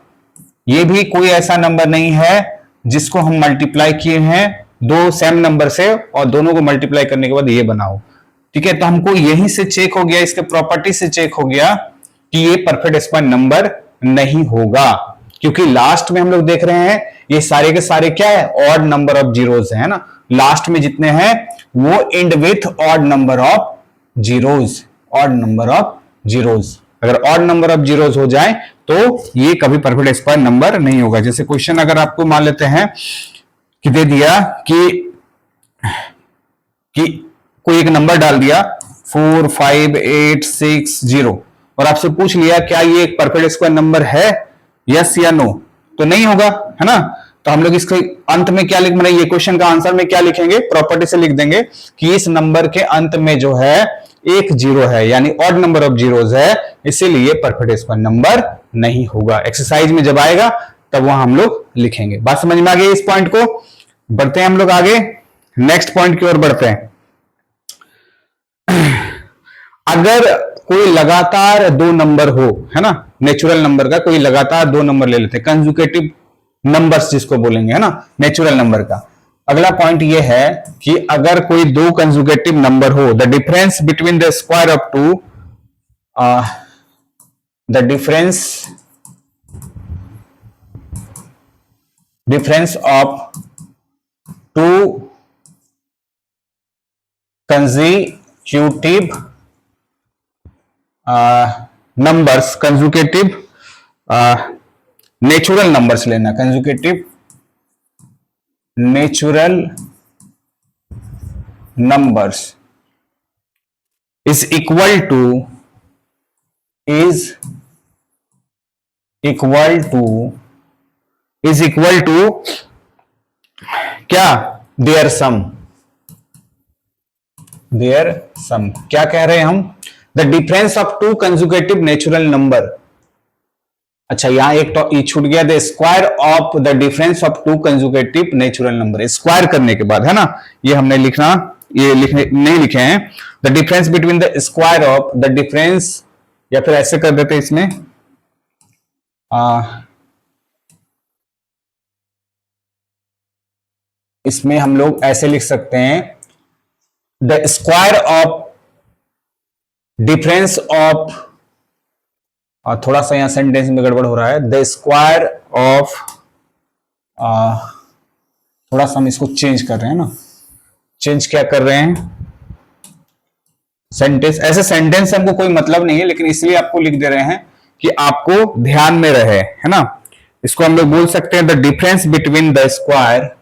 ये भी कोई ऐसा नंबर नहीं है जिसको हम मल्टीप्लाई किए हैं दो सेम नंबर से और दोनों को मल्टीप्लाई करने के बाद ये बना हो। ठीक है, तो हमको यहीं से चेक हो गया, इसके प्रॉपर्टी से चेक हो गया कि ये परफेक्ट स्क्वायर नंबर नहीं होगा, क्योंकि लास्ट में हम लोग देख रहे हैं ये सारे के सारे क्या है, ऑड नंबर ऑफ जीरोस है ना। लास्ट में जितने हैं वो and with odd number of zeros, odd number of zeros. अगर ऑड नंबर ऑफ जीरोस हो जाए तो ये कभी परफेक्ट स्क्वायर नंबर नहीं होगा। जैसे क्वेश्चन अगर आपको मान लेते हैं कि दे दिया कि कोई एक नंबर डाल दिया 45860 और आपसे पूछ लिया क्या ये एक परफेक्ट स्क्वायर नंबर है, यस या नो, तो नहीं होगा, है ना। तो हम लोग इसके अंत में क्या लिख, मतलब ये क्वेश्चन का आंसर में क्या लिखेंगे, प्रॉपर्टी से लिख देंगे कि इस नंबर के अंत में जो है एक जीरो है, यानी ऑड नंबर ऑफ जीरोस है, इसीलिए परफेक्ट स्क्वायर नंबर नहीं होगा। एक्सरसाइज में जब आएगा तब वहां हम लोग लिखेंगे। बात समझ में आ गई इस पॉइंट को। बढ़ते हैं हम लोग आगे, नेक्स्ट पॉइंट की ओर बढ़ते हैं। अगर कोई लगातार दो नंबर हो, है ना, नेचुरल नंबर का कोई लगातार दो नंबर ले लेते हैं, कंजुकेटिव नंबर्स जिसको बोलेंगे, है ना, नेचुरल नंबर का। अगला पॉइंट ये है कि अगर कोई दो कंजुकेटिव नंबर हो, the difference between the square of two, the difference of two consecutive numbers, consecutive natural numbers लेना, consecutive natural numbers is equal to क्या, देयर सम क्या कह रहे हैं हम, the difference of two consecutive natural number. अच्छा, यहां एक तो ई छूट गया, the square of the difference of two consecutive natural number. Square करने के बाद, है ना, ये हमने लिखना, ये लिखने नहीं लिखे हैं, the difference between the square of the difference, या फिर ऐसे कर देते इसमें, इसमें हम लोग ऐसे लिख सकते हैं, the square of difference of, थोड़ा सा यहां सेंटेंस में गड़बड़ हो रहा है, द स्क्वायर ऑफ, थोड़ा सा हम इसको चेंज कर रहे हैं ना, चेंज क्या कर रहे हैं, सेंटेंस, ऐसे सेंटेंस हमको कोई मतलब नहीं है, लेकिन इसलिए आपको लिख दे रहे हैं कि आपको ध्यान में रहे, है ना। इसको हम लोग बोल सकते हैं the difference between the square,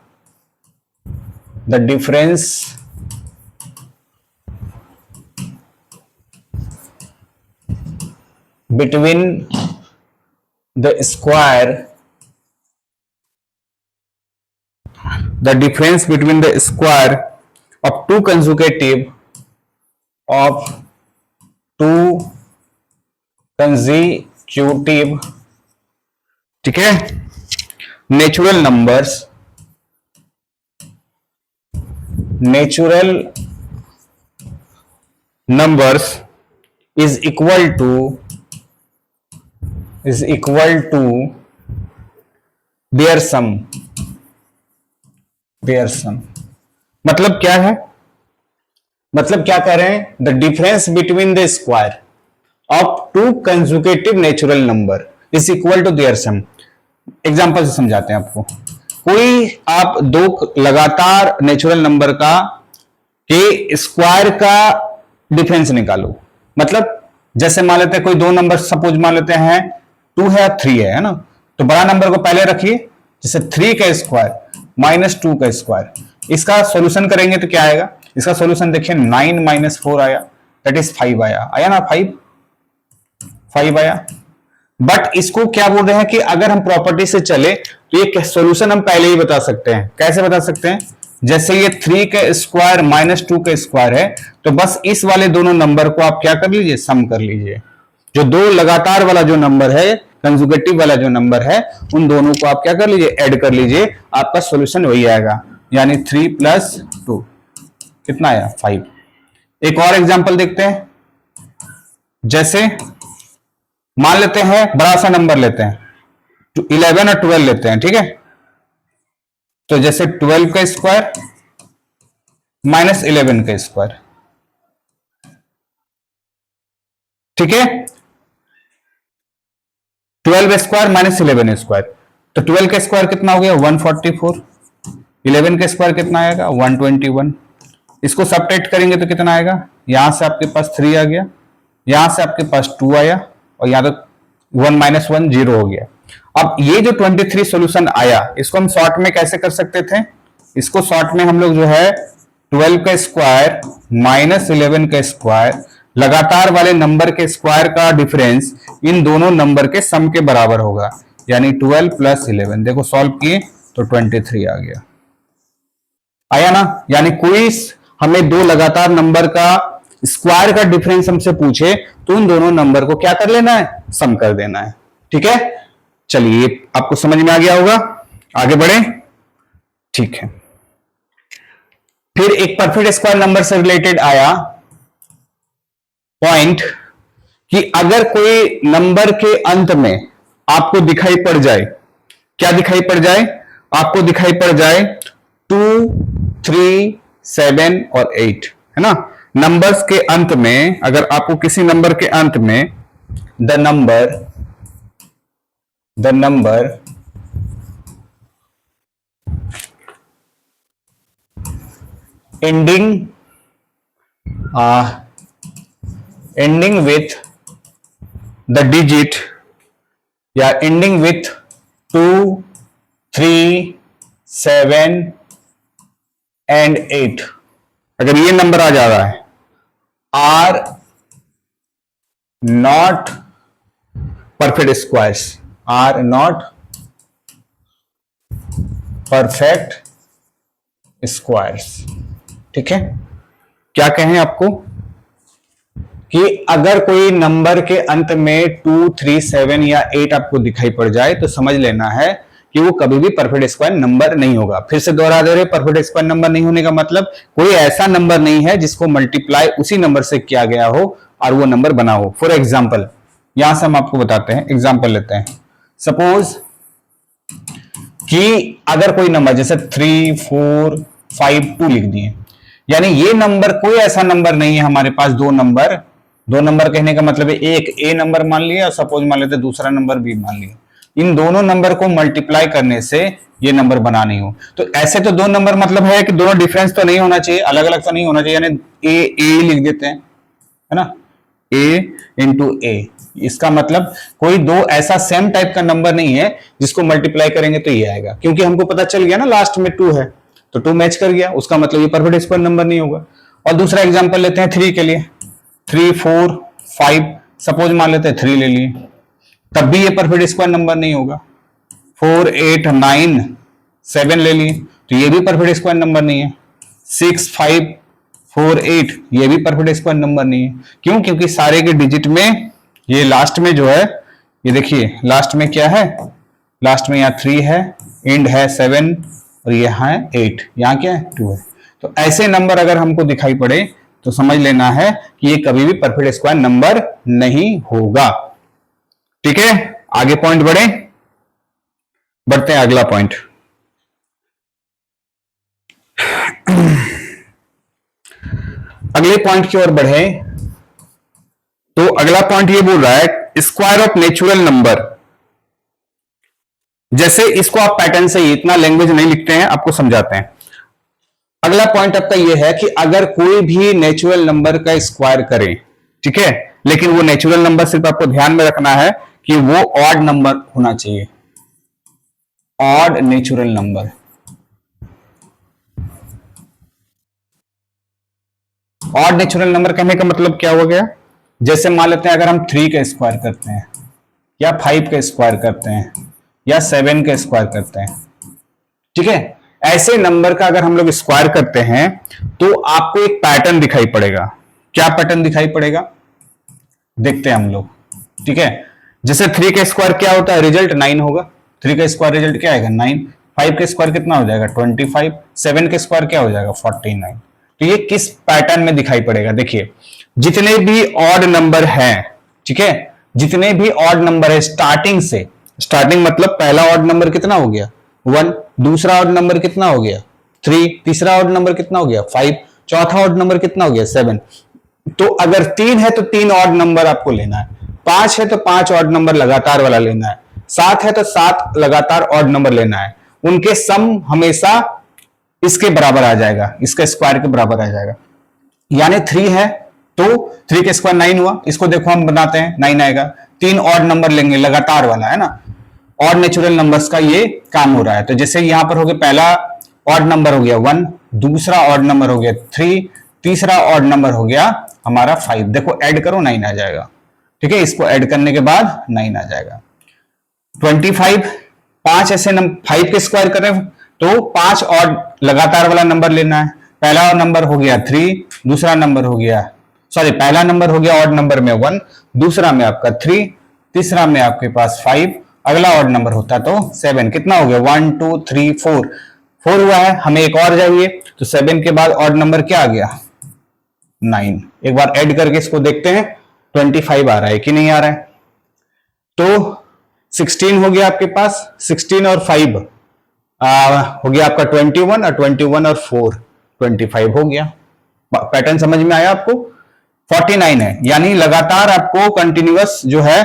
the difference between the square, the difference between the square of two consecutive ठीक है, natural numbers is equal to their sum। मतलब क्या है, मतलब क्या कह रहे हैं, the difference between the square of two consecutive natural number is equal to their sum. Example से समझाते हैं आपको। कोई आप दो लगातार नेचुरल नंबर का के स्क्वायर का डिफरेंस निकालो, मतलब जैसे मान लेते हैं कोई दो नंबर सपोज मान लेते हैं 2 है और 3 है ना, तो बड़ा नंबर को पहले रखिए, जैसे 3 का स्क्वायर माइनस 2 का स्क्वायर, इसका सॉल्यूशन करेंगे तो क्या आएगा, इसका सॉल्यूशन देखिए 9 माइनस 4 आया, दैट इज 5 आया ना, 5 आया। बट इसको क्या बोल रहे हैं कि अगर हम प्रॉपर्टी से चले तो ये सॉल्यूशन हम पहले ही बता सकते हैं। कैसे बता सकते हैं, जैसे ये 3 का स्क्वायर माइनस 2 का स्क्वायर है, तो बस इस वाले दोनों नंबर को आप क्या कर लीजिए, सम कर लीजिए। जो दो लगातार वाला जो नंबर है, कंजुगेटिव वाला जो नंबर है, उन दोनों को आप क्या कर लीजिए, ऐड कर लीजिए, आपका सॉल्यूशन वही आएगा, यानी 3 + 2 कितना आया 5। एक और एग्जांपल देखते हैं, जैसे मान लेते हैं बड़ा सा नंबर लेते हैं, 11 और 12 लेते हैं, ठीक है। तो जैसे 12 का स्क्वायर माइनस 11 का स्क्वायर, ठीक है, 12 स्क्वायर माइनस 11 स्क्वायर, तो 12 का स्क्वायर कितना हो गया 144, 11 का स्क्वायर कितना आएगा 121। इसको सब्ट्रैक्ट करेंगे तो कितना आएगा, यहां से आपके पास 3 आ गया, यहां से आपके पास 2 आया, और यहां तक 1 - 1 0 हो गया। अब ये जो 23 सॉल्यूशन आया, इसको हम शॉर्ट में कैसे कर सकते थे, इसको शॉर्ट में हम लोग जो है 12 का स्क्वायर माइनस 11 का स्क्वायर, लगातार वाले नंबर के स्क्वायर का डिफरेंस इन दोनों नंबर के सम के बराबर होगा, यानी 12 + 11। देखो सॉल्व किए तो 23 आ गया, आया ना। यानी कोई हमें दो लगातार नंबर का स्क्वायर का डिफरेंस हमसे पूछे तो उन दोनों नंबर को क्या कर लेना है, सम कर देना है, ठीक है। चलिए आपको समझ में आ गया होगा, आगे बढ़े, ठीक है। फिर एक परफेक्ट स्क्वायर नंबर से रिलेटेड आया पॉइंट कि अगर कोई नंबर के अंत में आपको दिखाई पड़ जाए, क्या दिखाई पड़ जाए, आपको दिखाई पड़ जाए 2, 3, 7 और 8, है ना। नंबर्स के अंत में अगर आपको किसी नंबर के अंत में the number ending with the digit या ending with 2, 3, 7 and 8, अगर ये नंबर आ जा रहा है are not perfect squares, are not perfect squares, ठीक है। क्या कहें आपको कि अगर कोई नंबर के अंत में 2, 3, 7 या 8 आपको दिखाई पड़ जाए तो समझ लेना है कि वो कभी भी परफेक्ट स्क्वायर नंबर नहीं होगा। फिर से दोहरा दे रहे, परफेक्ट स्क्वायर नंबर नहीं होने का मतलब कोई ऐसा नंबर नहीं है जिसको मल्टीप्लाई उसी नंबर से किया गया हो और वो नंबर बना हो। फॉर एग्जाम्पल, यहां से हम आपको बताते हैं, एग्जाम्पल लेते हैं। सपोज कि अगर कोई नंबर जैसे 3, 4, 5, 2 लिख दिए, यानी ये नंबर कोई ऐसा नंबर नहीं है हमारे पास, दो नंबर कहने का मतलब है एक ए नंबर मान लिया और सपोज मान लेते दूसरा नंबर बी मान लिया, इन दोनों नंबर को मल्टीप्लाई करने से ये नंबर बना नहीं हो। तो ऐसे तो दो नंबर मतलब है कि दोनों डिफरेंस तो नहीं होना चाहिए, अलग अलग तो नहीं होना चाहिए, यानी ए लिख देते हैं, है ना, ए इंटू ए, इसका मतलब कोई दो ऐसा सेम टाइप का नंबर नहीं है जिसको मल्टीप्लाई करेंगे तो ये आएगा, क्योंकि हमको पता चल गया ना लास्ट में 2 है तो 2 मैच कर गया, उसका मतलब ये परफेक्ट स्क्वायर नंबर नहीं होगा। और दूसरा एग्जांपल लेते हैं 3 के लिए, 3, 4, 5, सपोज मान लेते हैं 3 ले लिए, तब भी ये परफेक्ट स्क्वायर नंबर नहीं होगा। 4, 8, 9, 7 ले लिए तो ये भी परफेक्ट स्क्वायर नंबर नहीं है। 6, 5, 4, 8 ये भी परफेक्ट स्क्वायर नंबर नहीं है। क्यों? क्योंकि सारे के डिजिट में ये लास्ट में जो है, ये देखिए लास्ट में क्या है, लास्ट में यहाँ 3 है, एंड है 7 और यहाँ है 8, यहाँ क्या है 2 है। तो ऐसे नंबर अगर हमको दिखाई पड़े तो समझ लेना है कि ये कभी भी परफेक्ट स्क्वायर नंबर नहीं होगा, ठीक है। आगे पॉइंट बढ़ते हैं अगला पॉइंट। अगले पॉइंट की ओर बढ़े तो अगला पॉइंट ये बोल रहा है स्क्वायर ऑफ नेचुरल नंबर। जैसे इसको आप पैटर्न से, इतना लैंग्वेज नहीं लिखते हैं, आपको समझाते हैं। अगला पॉइंट आपका ये है कि अगर कोई भी नेचुरल नंबर का स्क्वायर करें, ठीक है, लेकिन वो नेचुरल नंबर सिर्फ आपको ध्यान में रखना है कि वो ऑड नंबर होना चाहिए, odd natural number. Odd natural number कहने का मतलब क्या हो गया, जैसे मान लेते हैं अगर हम 3 का स्क्वायर करते हैं या 5 का स्क्वायर करते हैं या 7 का स्क्वायर करते हैं, ठीक है, ऐसे नंबर का अगर हम लोग स्क्वायर करते हैं तो आपको एक पैटर्न दिखाई पड़ेगा। क्या पैटर्न दिखाई पड़ेगा देखते हैं हम लोग। ठीक है, जैसे 3 का स्क्वायर क्या होता है, रिजल्ट 9 होगा। 3 का स्क्वायर रिजल्ट क्या आएगा 9। 5 का स्क्वायर कितना हो जाएगा 25। 7 का स्क्वायर क्या हो जाएगा 49। तो ये किस पैटर्न में दिखाई पड़ेगा, देखिए जितने भी ऑड नंबर हैं, ठीक है, जितने भी ऑड नंबर है स्टार्टिंग से, स्टार्टिंग मतलब पहला ऑड नंबर कितना हो गया 1, दूसरा ऑड नंबर कितना हो गया 3, तीसरा ऑड नंबर कितना हो गया 5, चौथा ऑड नंबर कितना हो गया 7। तो अगर 3 है तो 3 ऑड नंबर आपको लेना है, 5 है तो 5 ऑड नंबर लगातार वाला लेना है, 7 है तो 7 लगातार ऑड नंबर लेना है। उनके सम हमेशा इसके बराबर आ जाएगा, इसके स्क्वायर के बराबर आ जाएगा। यानी 3 है तो 3 का स्क्वायर 9 हुआ, इसको देखो हम बनाते हैं 9 आएगा। 3 ऑड नंबर लेंगे लगातार वाला, है ना, ऑड नेचुरल नंबर्स का ये काम हो रहा है। तो जैसे यहां पर हो गया पहला ऑड नंबर हो गया 1, दूसरा ऑड नंबर हो गया 3, तीसरा ऑड नंबर हो गया हमारा 5। देखो ऐड करो 9 आ जाएगा, ठीक है, इसको ऐड करने के बाद 9 आ जाएगा। 25, 5 ऐसे नंबर 5 के स्क्वायर करें तो 5 ऑड लगातार वाला नंबर लेना है। पहला नंबर हो गया 3, दूसरा नंबर हो गया, सॉरी पहला नंबर हो गया ऑड नंबर में 1, दूसरा में आपका 3, तीसरा में आपके पास 5, अगला ऑड नंबर होता तो 7। कितना हो गया 1 2 3 4, 4 हुआ है, हमें एक और चाहिए, तो 7 के बाद ऑड नंबर क्या आ गया 9। एक बार ऐड करके इसको देखते हैं 25 आ रहा है कि नहीं आ रहा है। तो 16 हो गया आपके पास, 16 और 5 हो गया आपका 21, और 21 और 4 25 हो गया। पैटर्न समझ में आया आपको। 49 है, यानी लगातार आपको कंटिन्यूअस जो है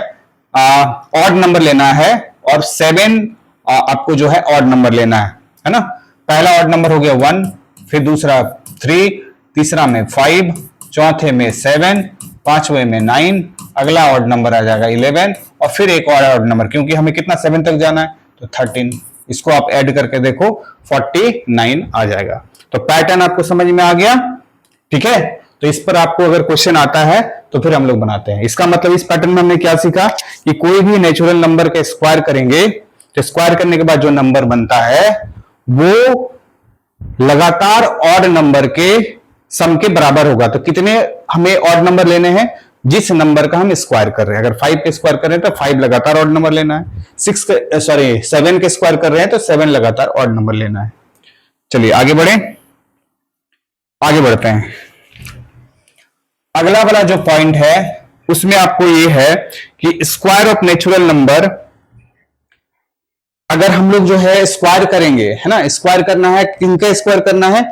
ऑड नंबर लेना है, और 7 आपको जो है ऑड नंबर लेना है ना। पहला ऑड नंबर हो गया 1, फिर दूसरा 3, तीसरा में 5, चौथे में 7, पांचवें में 9, अगला ऑड नंबर आ जाएगा 11, और फिर एक और ऑड नंबर, क्योंकि हमें कितना 7 तक जाना है तो 13। इसको आप ऐड करके देखो 49 आ जाएगा। तो पैटर्न आपको समझ में आ गया, ठीक है। तो इस पर आपको अगर क्वेश्चन आता है तो फिर हम लोग बनाते हैं। इसका मतलब इस पैटर्न में हमने क्या सीखा कि कोई भी नेचुरल नंबर का स्क्वायर करेंगे तो स्क्वायर करने के बाद जो नंबर बनता है वो लगातार ऑड नंबर के सम के बराबर होगा। तो कितने हमें ऑड नंबर लेने हैं, जिस नंबर का हम स्क्वायर कर रहे हैं। अगर 5 के स्क्वायर कर रहे हैं तो 5 लगातार ऑड नंबर लेना है। 7 के स्क्वायर कर रहे हैं तो 7 लगातार ऑड नंबर लेना है। चलिए आगे बढ़े, आगे बढ़ते हैं। अगला वाला जो पॉइंट है उसमें आपको ये है कि स्क्वायर ऑफ नेचुरल नंबर, अगर हम लोग जो है स्क्वायर करेंगे, है ना, स्क्वायर करना है, किनका स्क्वायर करना है,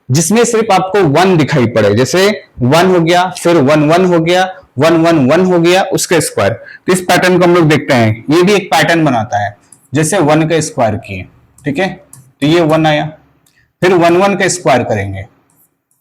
जिसमें सिर्फ आपको 1 दिखाई पड़े। जैसे 1 हो गया, फिर 1 1 हो गया, 1 1 1 हो गया, उसका स्क्वायर। तो इस पैटर्न को हम लोग देखते हैं, ये भी एक पैटर्न बनाता है। जैसे 1 का स्क्वायर किए, ठीक है, तो ये 1 आया, फिर 1 1 का स्क्वायर करेंगे,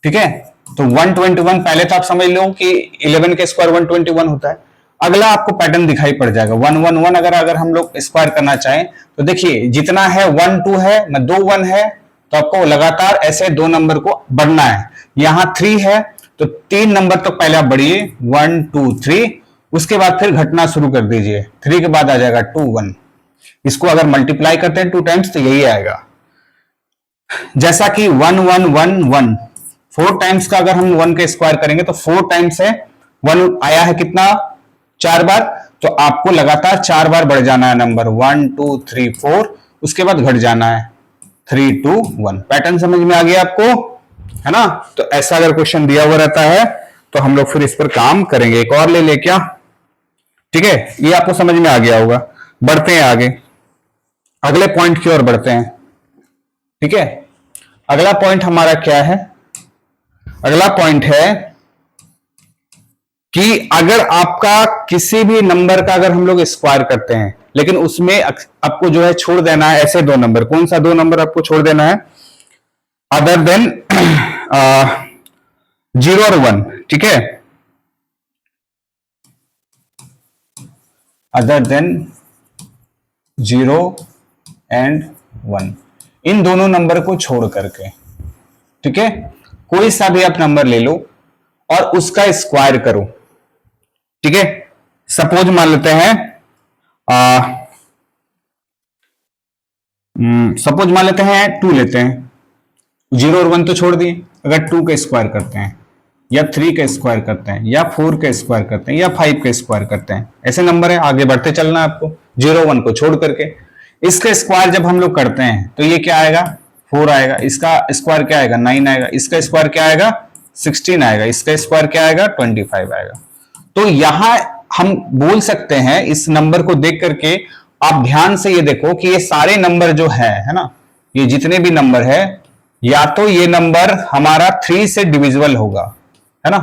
ठीक है, तो 121। पहले तो आप समझ लो कि 11 का स्क्वायर 121 होता है। अगला आपको पैटर्न दिखाई पड़ जाएगा 1 1 1। अगर हम लोग स्क्वायर करना चाहें तो देखिए जितना है 1 2 है ना, 2 1 है, तो आपको लगातार ऐसे 2 नंबर को बढ़ना है। यहां 3 है तो 3 नंबर तो पहले आप बढ़िए 1 2 3, उसके बाद फिर घटना शुरू कर दीजिए। 3 के बाद आ जाएगा 2 1। इसको अगर मल्टीप्लाई करते हैं 2 टाइम्स तो यही आएगा। जैसा कि 1 1 1 1, 4 टाइम्स का अगर हम 1 का स्क्वायर करेंगे तो 4 टाइम्स है, 1 आया है कितना 4 बार, तो आपको लगातार 4 बार बढ़ जाना है नंबर 1 2 3 4, उसके बाद घट जाना है 3 2 1। पैटर्न समझ में आ गया आपको, है ना। तो ऐसा अगर क्वेश्चन दिया हुआ रहता है तो हम लोग फिर इस पर काम करेंगे। एक और ले ले क्या, ठीक है, ये आपको समझ में आ गया होगा। बढ़ते हैं आगे, अगले पॉइंट की ओर बढ़ते हैं, ठीक है। अगला पॉइंट हमारा क्या है, अगला पॉइंट है कि अगर आपका किसी भी नंबर का अगर हम लोग स्क्वायर करते हैं, लेकिन उसमें आपको जो है छोड़ देना है ऐसे 2 नंबर। कौन सा 2 नंबर आपको छोड़ देना है, अदर देन 0 और 1, ठीक है, अदर देन 0 एंड 1, इन दोनों नंबर को छोड़ करके, ठीक है, कोई सा भी आप नंबर ले लो और उसका स्क्वायर करो, ठीक है। सपोज मान लेते हैं सपोज मान लेते हैं 2 लेते हैं, 0 और 1 तो छोड़ दिए, अगर 2 का स्क्वायर करते हैं या 3 का स्क्वायर करते हैं या 4 का स्क्वायर करते हैं या 5 का स्क्वायर करते हैं, ऐसे नंबर है, आगे बढ़ते चलना है आपको 0 1 को छोड़ करके। इसका स्क्वायर जब हम लोग करते हैं तो ये क्या आएगा 4 आएगा, इसका स्क्वायर क्या आएगा 9 आएगा, इसका स्क्वायर क्या आएगा 16 आएगा, इसका स्क्वायर क्या आएगा 25 आएगा। तो यहां हम बोल सकते हैं इस नंबर को देख करके, आप ध्यान से ये देखो कि ये सारे नंबर जो है ना, ये जितने भी नंबर है, या तो ये नंबर हमारा 3 से डिविजिबल होगा, है ना,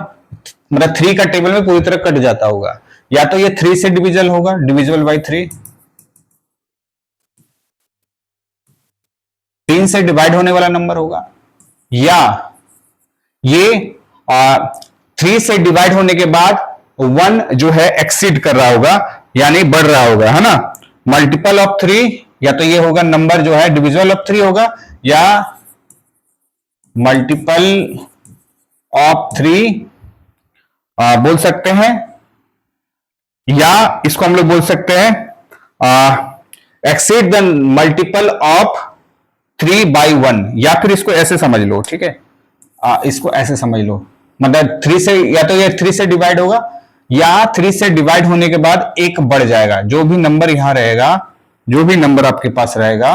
मतलब 3 का टेबल में पूरी तरह कट जाता होगा, या तो ये 3 से डिविजिबल होगा, डिविजिबल बाई 3, 3 से डिवाइड होने वाला नंबर होगा, या ये 3 से डिवाइड होने के बाद 1 जो है एक्सीड कर रहा होगा, यानी बढ़ रहा होगा, है ना, मल्टीपल ऑफ 3, या तो ये होगा नंबर जो है डिविजिबल ऑफ 3 होगा, या मल्टीपल ऑफ 3 बोल सकते हैं, या इसको हम लोग बोल सकते हैं exceed the multiple of 3 by 1, या फिर इसको ऐसे समझ लो, ठीक है, इसको ऐसे समझ लो, मतलब 3 से, या तो ये 3 से डिवाइड होगा, या 3 से डिवाइड होने के बाद एक बढ़ जाएगा, जो भी नंबर यहां रहेगा, जो भी नंबर आपके पास रहेगा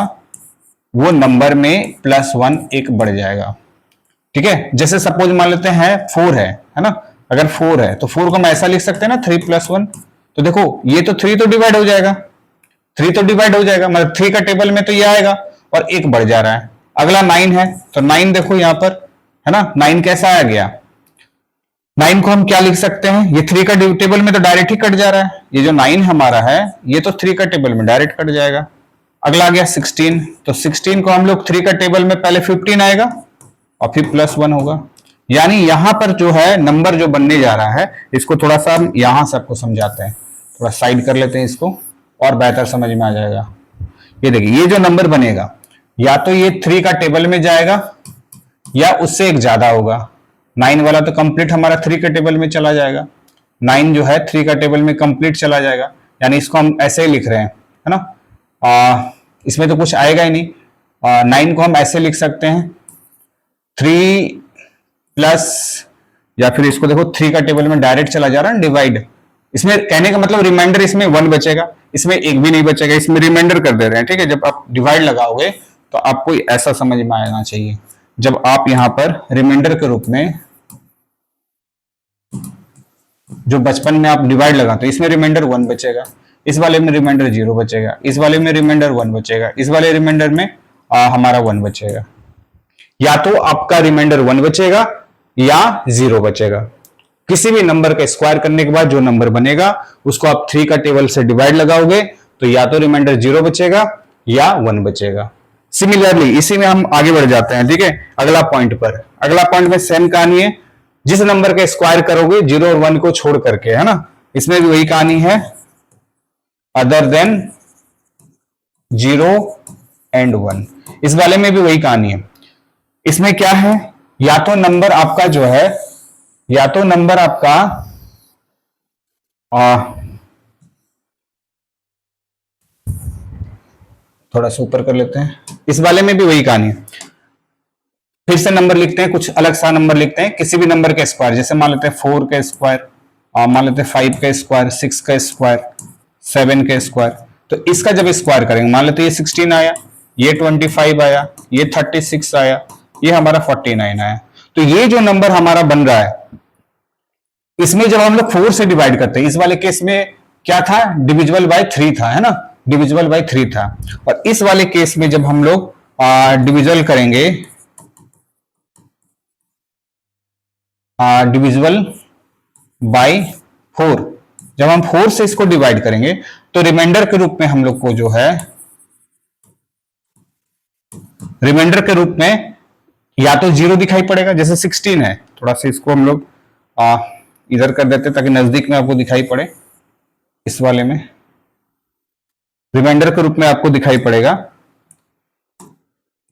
वो नंबर में +1 एक बढ़ जाएगा, ठीक है। जैसे सपोज मान लेते हैं 4 है ना, अगर 4 है तो 4 को हम ऐसा लिख सकते हैं ना 3 + 1, तो देखो ये तो 3 तो डिवाइड हो जाएगा, 3 तो डिवाइड हो जाएगा, मतलब 3 का टेबल में तो ये आएगा और एक बढ़ जा रहा है। अगला 9 है तो 9 देखो यहां पर, है ना, 9 कैसा आ गया, 9 को हम क्या लिख सकते हैं, ये 3 का टेबल में तो डायरेक्ट ही कट जा रहा है, ये जो 9 हमारा है ये तो 3 का टेबल में डायरेक्ट कट जाएगा। अगला आ गया 16, तो 16 को हम लोग 3 का टेबल में पहले 15 आएगा और फिर +1 होगा, यानी यहां पर जो है नंबर जो बनने जा रहा है, इसको थोड़ा सा हम यहां से आपको समझाते हैं, थोड़ा साइड कर लेते हैं इसको और बेहतर समझ में आ जाएगा। ये देखिए ये जो नंबर बनेगा या तो ये 3 का टेबल में जाएगा या उससे एक ज्यादा होगा। 9 वाला तो कंप्लीट हमारा 3 के टेबल में चला जाएगा, 9 जो है 3 का टेबल में कंप्लीट चला जाएगा, यानी इसको हम ऐसे ही लिख रहे हैं, है ना, इसमें तो कुछ आएगा ही नहीं। 9 को हम ऐसे लिख सकते हैं 3 प्लस, या फिर इसको देखो 3 का टेबल में डायरेक्ट चला जा रहा है डिवाइड, इसमें कहने का मतलब रिमाइंडर इसमें 1 बचेगा, इसमें एक भी नहीं बचेगा, इसमें रिमाइंडर कर दे रहे हैं, ठीक है। जब आप डिवाइड लगाओगे तो आपको ऐसा समझ में आना चाहिए, जब आप यहां पर रिमाइंडर के रूप में जो बचपन में आप डिवाइड लगाते हो, इसमें रिमाइंडर 1 बचेगा, इस वाले में रिमाइंडर 0 बचेगा, इस वाले में रिमाइंडर 1 बचेगा, इस वाले रिमाइंडर में हमारा 1 बचेगा, या तो आपका रिमाइंडर 1 बचेगा या 0 बचेगा। किसी भी नंबर का स्क्वायर करने के बाद जो नंबर बनेगा उसको आप 3 का टेबल से डिवाइड लगाओगे तो या तो रिमाइंडर 0 बचेगा या 1 बचेगा। सिमिलरली इसी में हम आगे बढ़ जाते हैं, ठीक है, अगला पॉइंट पर। अगला पॉइंट में सेम कहानी है, जिस नंबर का स्क्वायर करोगे 0 और 1 को छोड़ करके, है ना, इसमें भी वही कहानी है, अदर देन 0 एंड 1, इस वाले में भी वही कहानी है। इसमें क्या है, या तो नंबर आपका जो है, या तो नंबर आपका थोड़ा सा ऊपर कर लेते हैं, इस वाले में भी वही कहानी है। फिर से नंबर लिखते हैं, कुछ अलग सा नंबर लिखते हैं, किसी भी नंबर का स्क्वायर, जैसे मान लेते हैं 4 का स्क्वायर, मान लेते हैं 5 का स्क्वायर, 6 का स्क्वायर, 7 का स्क्वायर, तो इसका जब स्क्वायर करेंगे, मान लेते हैं ये 16 आया, ये 25 आया, ये 36 आया, ये हमारा 49 आया, तो ये जो नंबर हमारा बन रहा है, इसमें जब हम लोग 4 से डिवाइड करते हैं, इस वाले केस में क्या था, डिविजिबल बाय 3 था, है ना, डिविजिबल बाय 3 था, और इस वाले केस में जब हम लोग डिविजिबल करेंगे, डिविजिबल बाय 4, जब हम 4 से इसको डिवाइड करेंगे तो रिमाइंडर के रूप में हम लोग को जो है, रिमाइंडर के रूप में या तो 0 दिखाई पड़ेगा, जैसे 16 है, थोड़ा सा इसको हम लोग इधर कर देते ताकि नजदीक में आपको दिखाई पड़े, इस वाले में रिमाइंडर के रूप में आपको दिखाई पड़ेगा,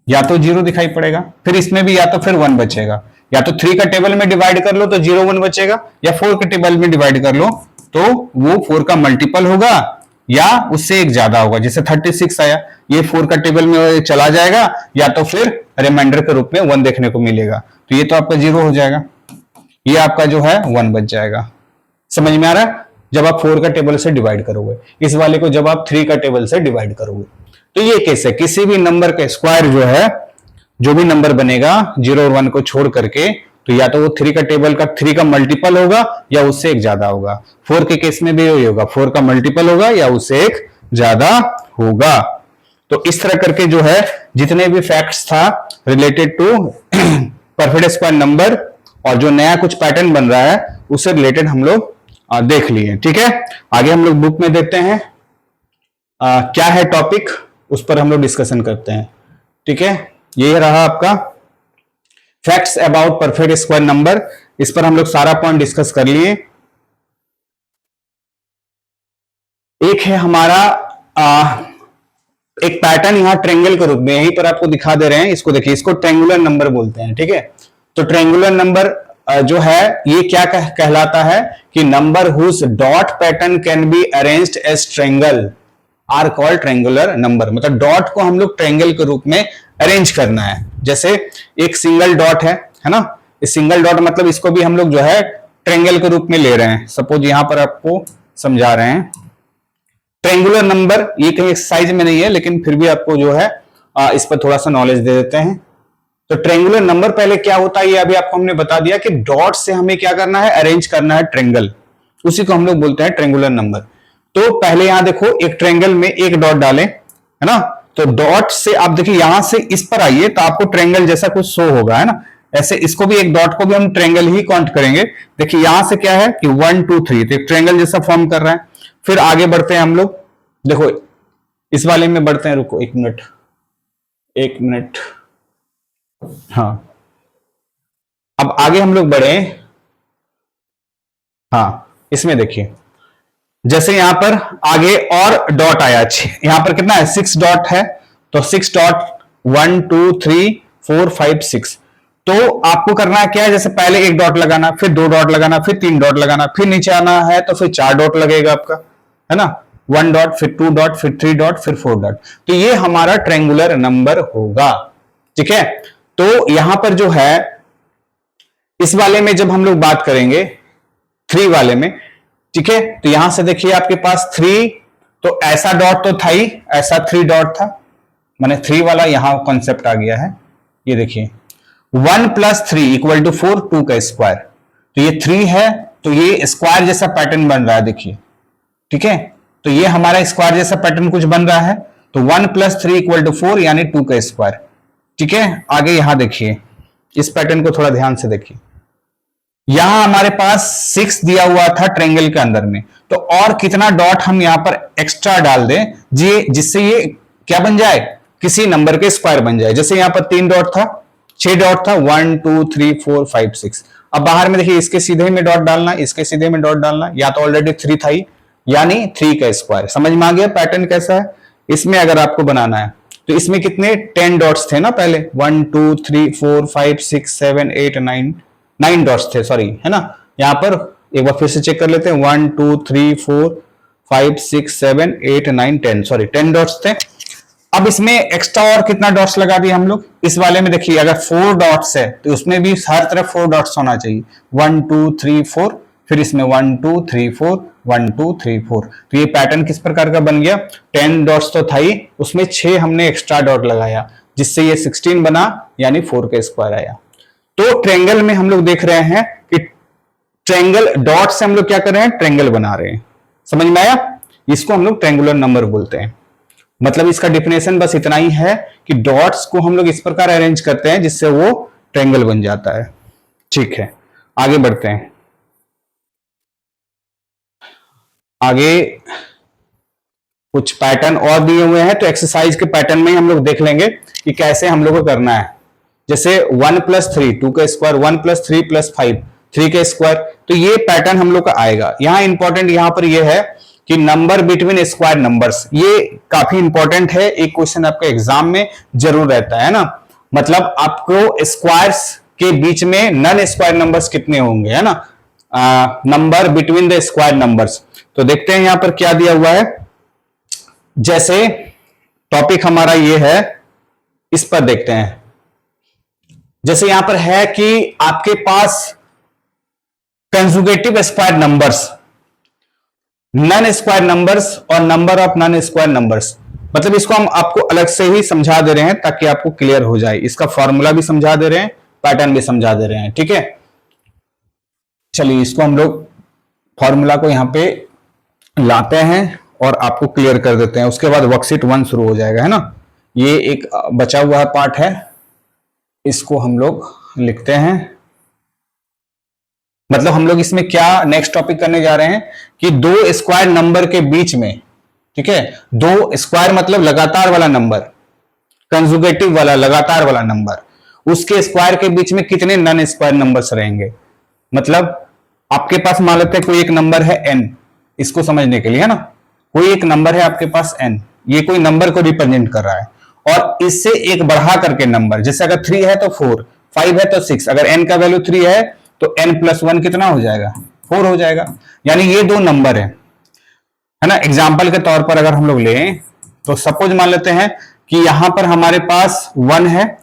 या तो 0 दिखाई पड़ेगा, फिर इसमें भी या तो फिर 1 बचेगा, या तो 3 का टेबल में डिवाइड कर लो तो 0 1 बचेगा, या 4 के टेबल में डिवाइड कर लो तो वो 4 का मल्टीपल होगा या उससे एक ज्यादा होगा, जैसे 36 आया, ये 4 का टेबल में चला जाएगा, या तो फिर रिमाइंडर के रूप में 1 देखने को मिलेगा, तो ये तो आपका 0 हो जाएगा। ये आपका जो है 1 बच जाएगा। समझ में आ रहा है? जब आप 4 का टेबल से डिवाइड करोगे, इस वाले को जब आप 3 का टेबल से डिवाइड करोगे, तो ये केस है, किसी भी नंबर का स्क्वायर जो है, जो भी नंबर बनेगा 0 और 1 को छोड़ करके, तो या तो वो 3 का टेबल का 3 का मल्टीपल होगा या उससे एक ज्यादा होगा। 4 के केस में भी यही होगा, 4 का मल्टीपल होगा या उससे एक ज्यादा होगा। तो इस तरह करके जो है जितने भी फैक्ट्स था related to perfect square number और जो नया कुछ पैटर्न बन रहा है उससे रिलेटेड हम लोग देख लिए। ठीक है, आगे हम लोग बुक में देखते हैं क्या है टॉपिक, उस पर हम लोग डिस्कशन करते हैं। ठीक है, ये रहा आपका facts about perfect square number, इस पर हम लोग सारा पॉइंट डिस्कस कर लिए। एक है हमारा एक पैटर्न यहां ट्रेंगल के रूप में यहीं पर आपको दिखा दे रहे हैं, इसको देखिए, इसको ट्रेंगुलर नंबर बोलते हैं। ठीक है, तो ट्रेंगुलर नंबर जो है ये क्या कहलाता है कि number whose dot pattern can be arranged as triangle are called triangular number. मतलब डॉट को हम लोग ट्रेंगल के रूप में अरेंज करना है। जैसे एक सिंगल डॉट है ना, इस सिंगल डॉट मतलब इसको भी हम लोग जो है ट्रेंगल के रूप में ले रहे हैं। सपोज यहां पर आपको समझा रहे हैं ट्रेंगुलर नंबर, ये कहीं एक्सरसाइज में नहीं है लेकिन फिर भी आपको जो है इस पर थोड़ा सा नॉलेज दे देते हैं। तो ट्रेंगुलर नंबर पहले क्या होता है ये अभी आपको हमने बता दिया कि डॉट से हमें क्या करना है, अरेंज करना है ट्रेंगल, उसी को हम लोग बोलते हैं ट्रेंगुलर नंबर। तो पहले यहां देखो एक ट्रेंगल में एक डॉट डालें, है ना, तो डॉट से आप देखिए यहां से इस पर आइए तो आपको ट्रेंगल जैसा कुछ शो होगा, है ना। ऐसे इसको भी एक डॉट को भी हम ट्रेंगल ही काउंट करेंगे। देखिए यहां से क्या है कि 1 2 3, तो एक ट्रेंगल जैसा फॉर्म कर रहा है। फिर आगे बढ़ते हैं हम लोग, देखो इस वाले में बढ़ते हैं, रुको 1 मिनट 1 मिनट, हाँ अब आगे हम लोग बढ़े। हाँ इसमें देखिए जैसे यहां पर आगे और डॉट आया, यहां पर कितना है 6 डॉट है, तो 6 डॉट 1 2 3 4 5 6। तो आपको करना है क्या है, जैसे पहले एक डॉट लगाना, फिर 2 डॉट लगाना, फिर 3 डॉट लगाना, फिर नीचे आना है तो फिर 4 डॉट लगेगा आपका, है ना, 1 डॉट, फिर 2 डॉट, फिर 3 डॉट, फिर 4 डॉट। तो ये हमारा ट्रेंगुलर नंबर होगा। ठीक है, तो यहां पर जो है इस वाले में जब हम लोग बात करेंगे 3 वाले में, ठीक है, तो यहां से देखिए आपके पास 3, तो ऐसा डॉट तो था ही, ऐसा 3 डॉट था, माने 3 वाला यहां कॉन्सेप्ट आ गया है। ये देखिए 1 + 3 = 4, 2 का स्क्वायर, तो ये 3 है, तो ये स्क्वायर जैसा पैटर्न बन रहा है, देखिए। ठीक है, तो ये हमारा स्क्वायर जैसा पैटर्न कुछ बन रहा है, तो 1 + 3 = 4 यानी 2 का स्क्वायर। ठीक है, आगे यहां देखिए, इस पैटर्न को थोड़ा ध्यान से देखिए, यहां हमारे पास 6 दिया हुआ था ट्रेंगल के अंदर में, तो और कितना डॉट हम यहां पर एक्स्ट्रा डाल दें जी, जिससे ये क्या बन जाए, किसी नंबर के स्क्वायर बन जाए। जैसे यहां पर 3 डॉट था, 6 डॉट था, 1 2 3 4 5 6। अब बाहर में देखिए इसके सीधे में डॉट डालना, इसके सीधे में डॉट डालना, या तो ऑलरेडी 3 था ही, यानी 3 का स्क्वायर। समझ में आ गया पैटर्न कैसा है। इसमें अगर आपको बनाना है तो इसमें कितने 10 डॉट्स थे ना पहले, 1 2 3 4 5 6 7 8 9 डॉट्स थे, सॉरी, है ना। यहां पर एक बार फिर से चेक कर लेते हैं, 1 2 3 4 5 6 7 8 9 10, सॉरी 10 डॉट्स थे। अब इसमें एक्स्ट्रा और कितना डॉट्स लगा दिए हम लोग इस वाले में, देखिए अगर 4 डॉट्स है तो उसमें भी हर तरफ 4 डॉट्स होना चाहिए, 1 2 3 4, फिर इसमें 1 2 3 4 1 2 3 4। तो ये पैटर्न किस प्रकार का बन गया, 10 डॉट्स तो था ही, उसमें 6 हमने एक्स्ट्रा डॉट लगाया, जिससे ये 16 बना, यानी 4 का स्क्वायर आया। तो ट्रेंगल में हम लोग देख रहे हैं कि ट्रेंगल डॉट से हम लोग क्या कर रहे हैं, ट्रेंगल बना रहे हैं। समझ में आया, इसको हम लोग ट्रेंगुलर नंबर बोलते हैं। मतलब इसका डिफिनेशन बस इतना ही है कि डॉट्स को हम लोग इस प्रकार अरेंज करते हैं जिससे वो ट्रेंगल बन जाता है। ठीक है, आगे बढ़ते हैं। आगे कुछ पैटर्न और दिए हुए हैं, तो एक्सरसाइज के पैटर्न में हम लोग देख लेंगे कि कैसे हम लोग को करना है। जैसे 1 + 3 2 का स्क्वायर, 1 + 3 + 5 3 का स्क्वायर, तो ये पैटर्न हम लोग का आएगा। यहां इंपॉर्टेंट यहां पर ये है कि नंबर बिटवीन स्क्वायर नंबर्स, ये काफी इंपॉर्टेंट है, एक क्वेश्चन आपके एग्जाम में जरूर रहता है ना। मतलब आपको स्क्वायर्स के बीच में नन स्क्वायर नंबर्स कितने होंगे, है ना, number between the square numbers. तो देखते हैं यहां पर क्या दिया हुआ है। जैसे टॉपिक हमारा ये है, इस पर देखते हैं। जैसे यहां पर है कि आपके पास consecutive square numbers, non square numbers और number of non square numbers, मतलब इसको हम आपको अलग से ही समझा दे रहे हैं ताकि आपको क्लियर हो जाए। इसका फॉर्मूला भी समझा दे रहे हैं, पैटर्न भी समझा दे रहे हैं, ठीक है। चलिए इसको हम लोग फॉर्मूला को यहां पे लाते हैं और आपको क्लियर कर देते हैं, उसके बाद वर्कशीट 1 शुरू हो जाएगा, है ना। ये एक बचा हुआ पार्ट है, इसको हम लोग लिखते हैं। मतलब हम लोग इसमें क्या नेक्स्ट टॉपिक करने जा रहे हैं कि दो स्क्वायर नंबर के बीच में, ठीक है, दो स्क्वायर मतलब लगातार वाला नंबर, कंजुगेटिव वाला लगातार वाला नंबर, उसके स्क्वायर के बीच में कितने नन स्क्वायर नंबर्स रहेंगे। मतलब आपके पास मान लेते हैं कोई एक नंबर है n, इसको समझने के लिए, है ना, कोई एक नंबर है आपके पास n, ये कोई नंबर को रिप्रेजेंट कर रहा है, और इससे एक बढ़ा करके नंबर, जैसे अगर 3 है तो 4, 5 है तो 6, अगर n का वैल्यू 3 है तो n+1 कितना हो जाएगा, 4 हो जाएगा। यानी ये दो नंबर है ना। एग्जाम्पल के तौर पर अगर हम लोग लें तो सपोज मान लेते हैं कि यहां पर हमारे पास 1 है,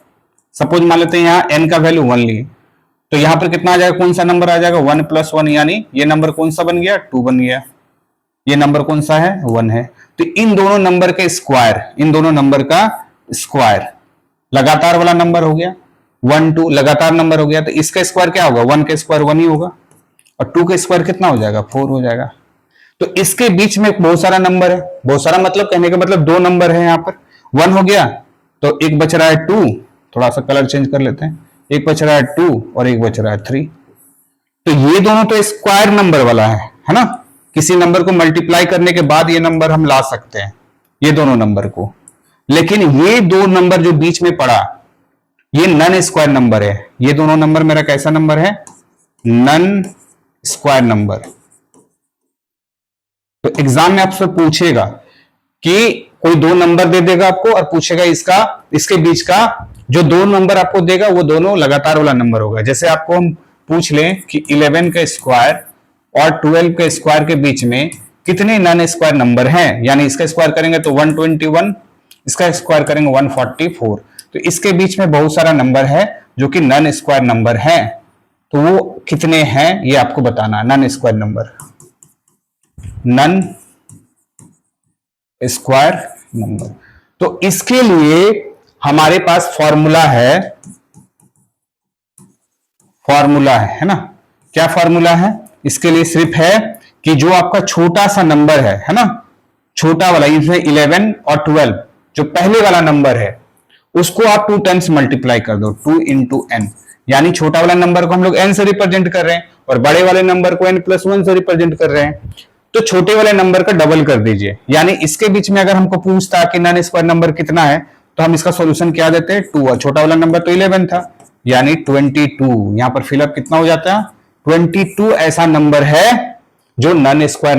सपोज मान लेते हैं यहां n का वैल्यू 1 लिए, तो यहां पर कितना आ जाएगा, कौन सा नंबर आ जाएगा, 1+1, यानी ये नंबर कौन सा बन गया, 2 बन गया। ये नंबर कौन सा है, 1 है। तो इन दोनों नंबर के स्क्वायर, इन दोनों नंबर का स्क्वायर लगातार वाला नंबर हो गया, 1 2 लगातार नंबर हो गया, तो इसका स्क्वायर क्या होगा, 1 का स्क्वायर 1 ही होगा, और 2 का स्क्वायर कितना हो जाएगा, 4 हो जाएगा। तो इसके बीच में बहुत सारा नंबर है, बहुत सारा मतलब कहने का मतलब दो नंबर है, यहां पर 1 हो गया तो एक बच रहा है 2, थोड़ा सा कलर चेंज कर लेते हैं, एक बच रहा है 2 और एक बच रहा है 3। तो ये दोनों तो स्क्वायर नंबर वाला है ना, किसी नंबर को मल्टीप्लाई करने के बाद ये नंबर हम ला सकते हैं, ये दोनों नंबर को। लेकिन ये दो नंबर जो बीच में पड़ा, ये नन स्क्वायर नंबर है, ये दोनों नंबर मेरा कैसा नंबर है, नन स्क्वायर नंबर। तो एग्जाम में आपसे पूछेगा कि कोई दो नंबर दे देगा आपको और पूछेगा इसका, इसके बीच का जो दो नंबर आपको देगा वो दोनों लगातार वाला नंबर होगा। जैसे आपको हम पूछ लें कि 11 का स्क्वायर और 12 के स्क्वायर के बीच में कितने नन स्क्वायर नंबर हैं, यानी इसका स्क्वायर करेंगे तो 121, इसका स्क्वायर करेंगे 144, तो इसके बीच में बहुत सारा नंबर है जो कि नन स्क्वायर नंबर है। तो वो कितने हैं ये आपको बताना है, non square number, non square number. तो इसके लिए हमारे पास फॉर्मूला है ना। क्या फॉर्मूला है इसके लिए, सिर्फ है कि जो आपका छोटा सा नंबर है ना, छोटा वाला, इसमें 11 और 12 जो पहले वाला नंबर है उसको आप 2 टाइम्स मल्टीप्लाई कर दो, 2 इंटू n, यानी छोटा वाला नंबर को हम लोग n से रिप्रेजेंट कर रहे हैं और बड़े वाले नंबर को n+1 से रिप्रेजेंट कर रहे हैं, तो छोटे वाले नंबर का डबल कर दीजिए। यानी इसके बीच में अगर हमको पूछता कि नन स्क्वायर नंबर कितना है तो हम इसका सॉल्यूशन क्या देते हैं, 2, और छोटा वाला नंबर तो 11 था, यानी 22। यहां पर फिलअप कितना हो जाता है, 22 ऐसा नंबर है जो नन स्क्वायर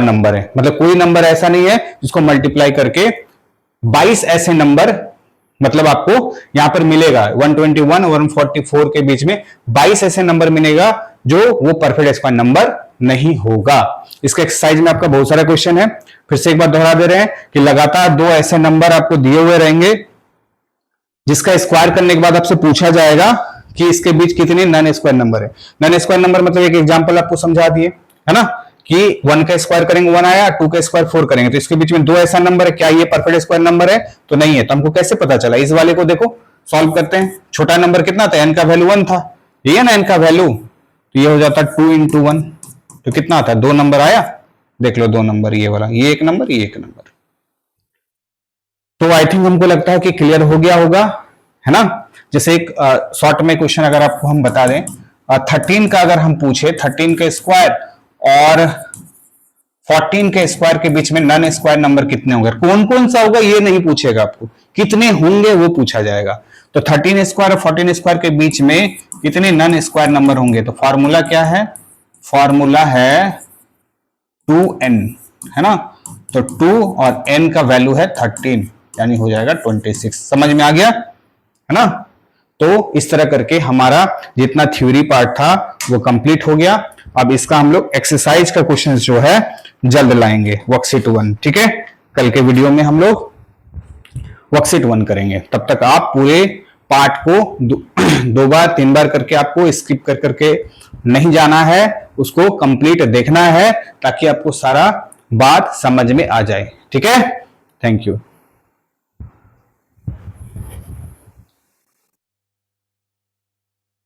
नंबर है। मतलब कोई नंबर ऐसा नहीं है जिसको मल्टीप्लाई करके 22 ऐसे नंबर, मतलब आपको यहां पर मिलेगा 121 और 144 के बीच में 22 ऐसे नंबर मिलेगा जो वो परफेक्ट स्क्वायर नंबर नहीं होगा। इसके एक्सरसाइज में आपका बहुत सारा क्वेश्चन है, फिर से एक बार दोहरा दे रहे हैं कि लगातार दो ऐसे नंबर आपको दिए हुए रहेंगे जिसका स्क्वायर करने के बाद आपसे पूछा जाएगा कि इसके बीच कितने नन स्क्वायर नंबर है। नन स्क्वायर नंबर मतलब एक एग्जांपल आपको समझा दिए, है ना, कि 1 का स्क्वायर करेंगे 1 आया, 2 का स्क्वायर 4 करेंगे, तो इसके बीच में दो ऐसा नंबर है, क्या ये परफेक्ट स्क्वायर नंबर है, तो नहीं है। तो हमको कैसे पता चला, इस वाले को देखो सॉल्व करते हैं। छोटा नंबर कितना था, n का वैल्यू 1 था, ये है ना n का वैल्यू, तो ये हो जाता 2 इंटू 1, तो कितना आता है, 2 नंबर आया, देख लो 2 नंबर, ये वाला, ये एक नंबर, ये एक नंबर। तो आई थिंक हमको लगता है कि क्लियर हो गया होगा, है ना। जैसे एक शॉर्ट में क्वेश्चन अगर आपको हम बता दें, 13 का अगर हम पूछे, 13 के स्क्वायर और 14 के स्क्वायर के बीच में नन स्क्वायर नंबर कितने होंगे, कौन कौन सा होगा ये नहीं पूछेगा आपको, कितने होंगे वो पूछा जाएगा। तो 13 स्क्वायर और 14 स्क्वायर के बीच में कितने नन स्क्वायर नंबर होंगे, तो फॉर्मूला क्या है, फॉर्मूला है 2n, है ना। तो 2 और n का वैल्यू है 13, यानी हो जाएगा 26। समझ में आ गया, है ना। तो इस तरह करके हमारा जितना थ्योरी पार्ट था वो कंप्लीट हो गया। अब इसका हम लोग एक्सरसाइज का क्वेश्चन जो है जल्द लाएंगे, वर्कशीट 1, ठीक है। कल के वीडियो में हम लोग वर्कशीट 1 करेंगे, तब तक आप पूरे पार्ट को दो बार 3 बार करके आपको स्किप कर करके नहीं जाना है, उसको कंप्लीट देखना है ताकि आपको सारा बात समझ में आ जाए। ठीक है, थैंक यू।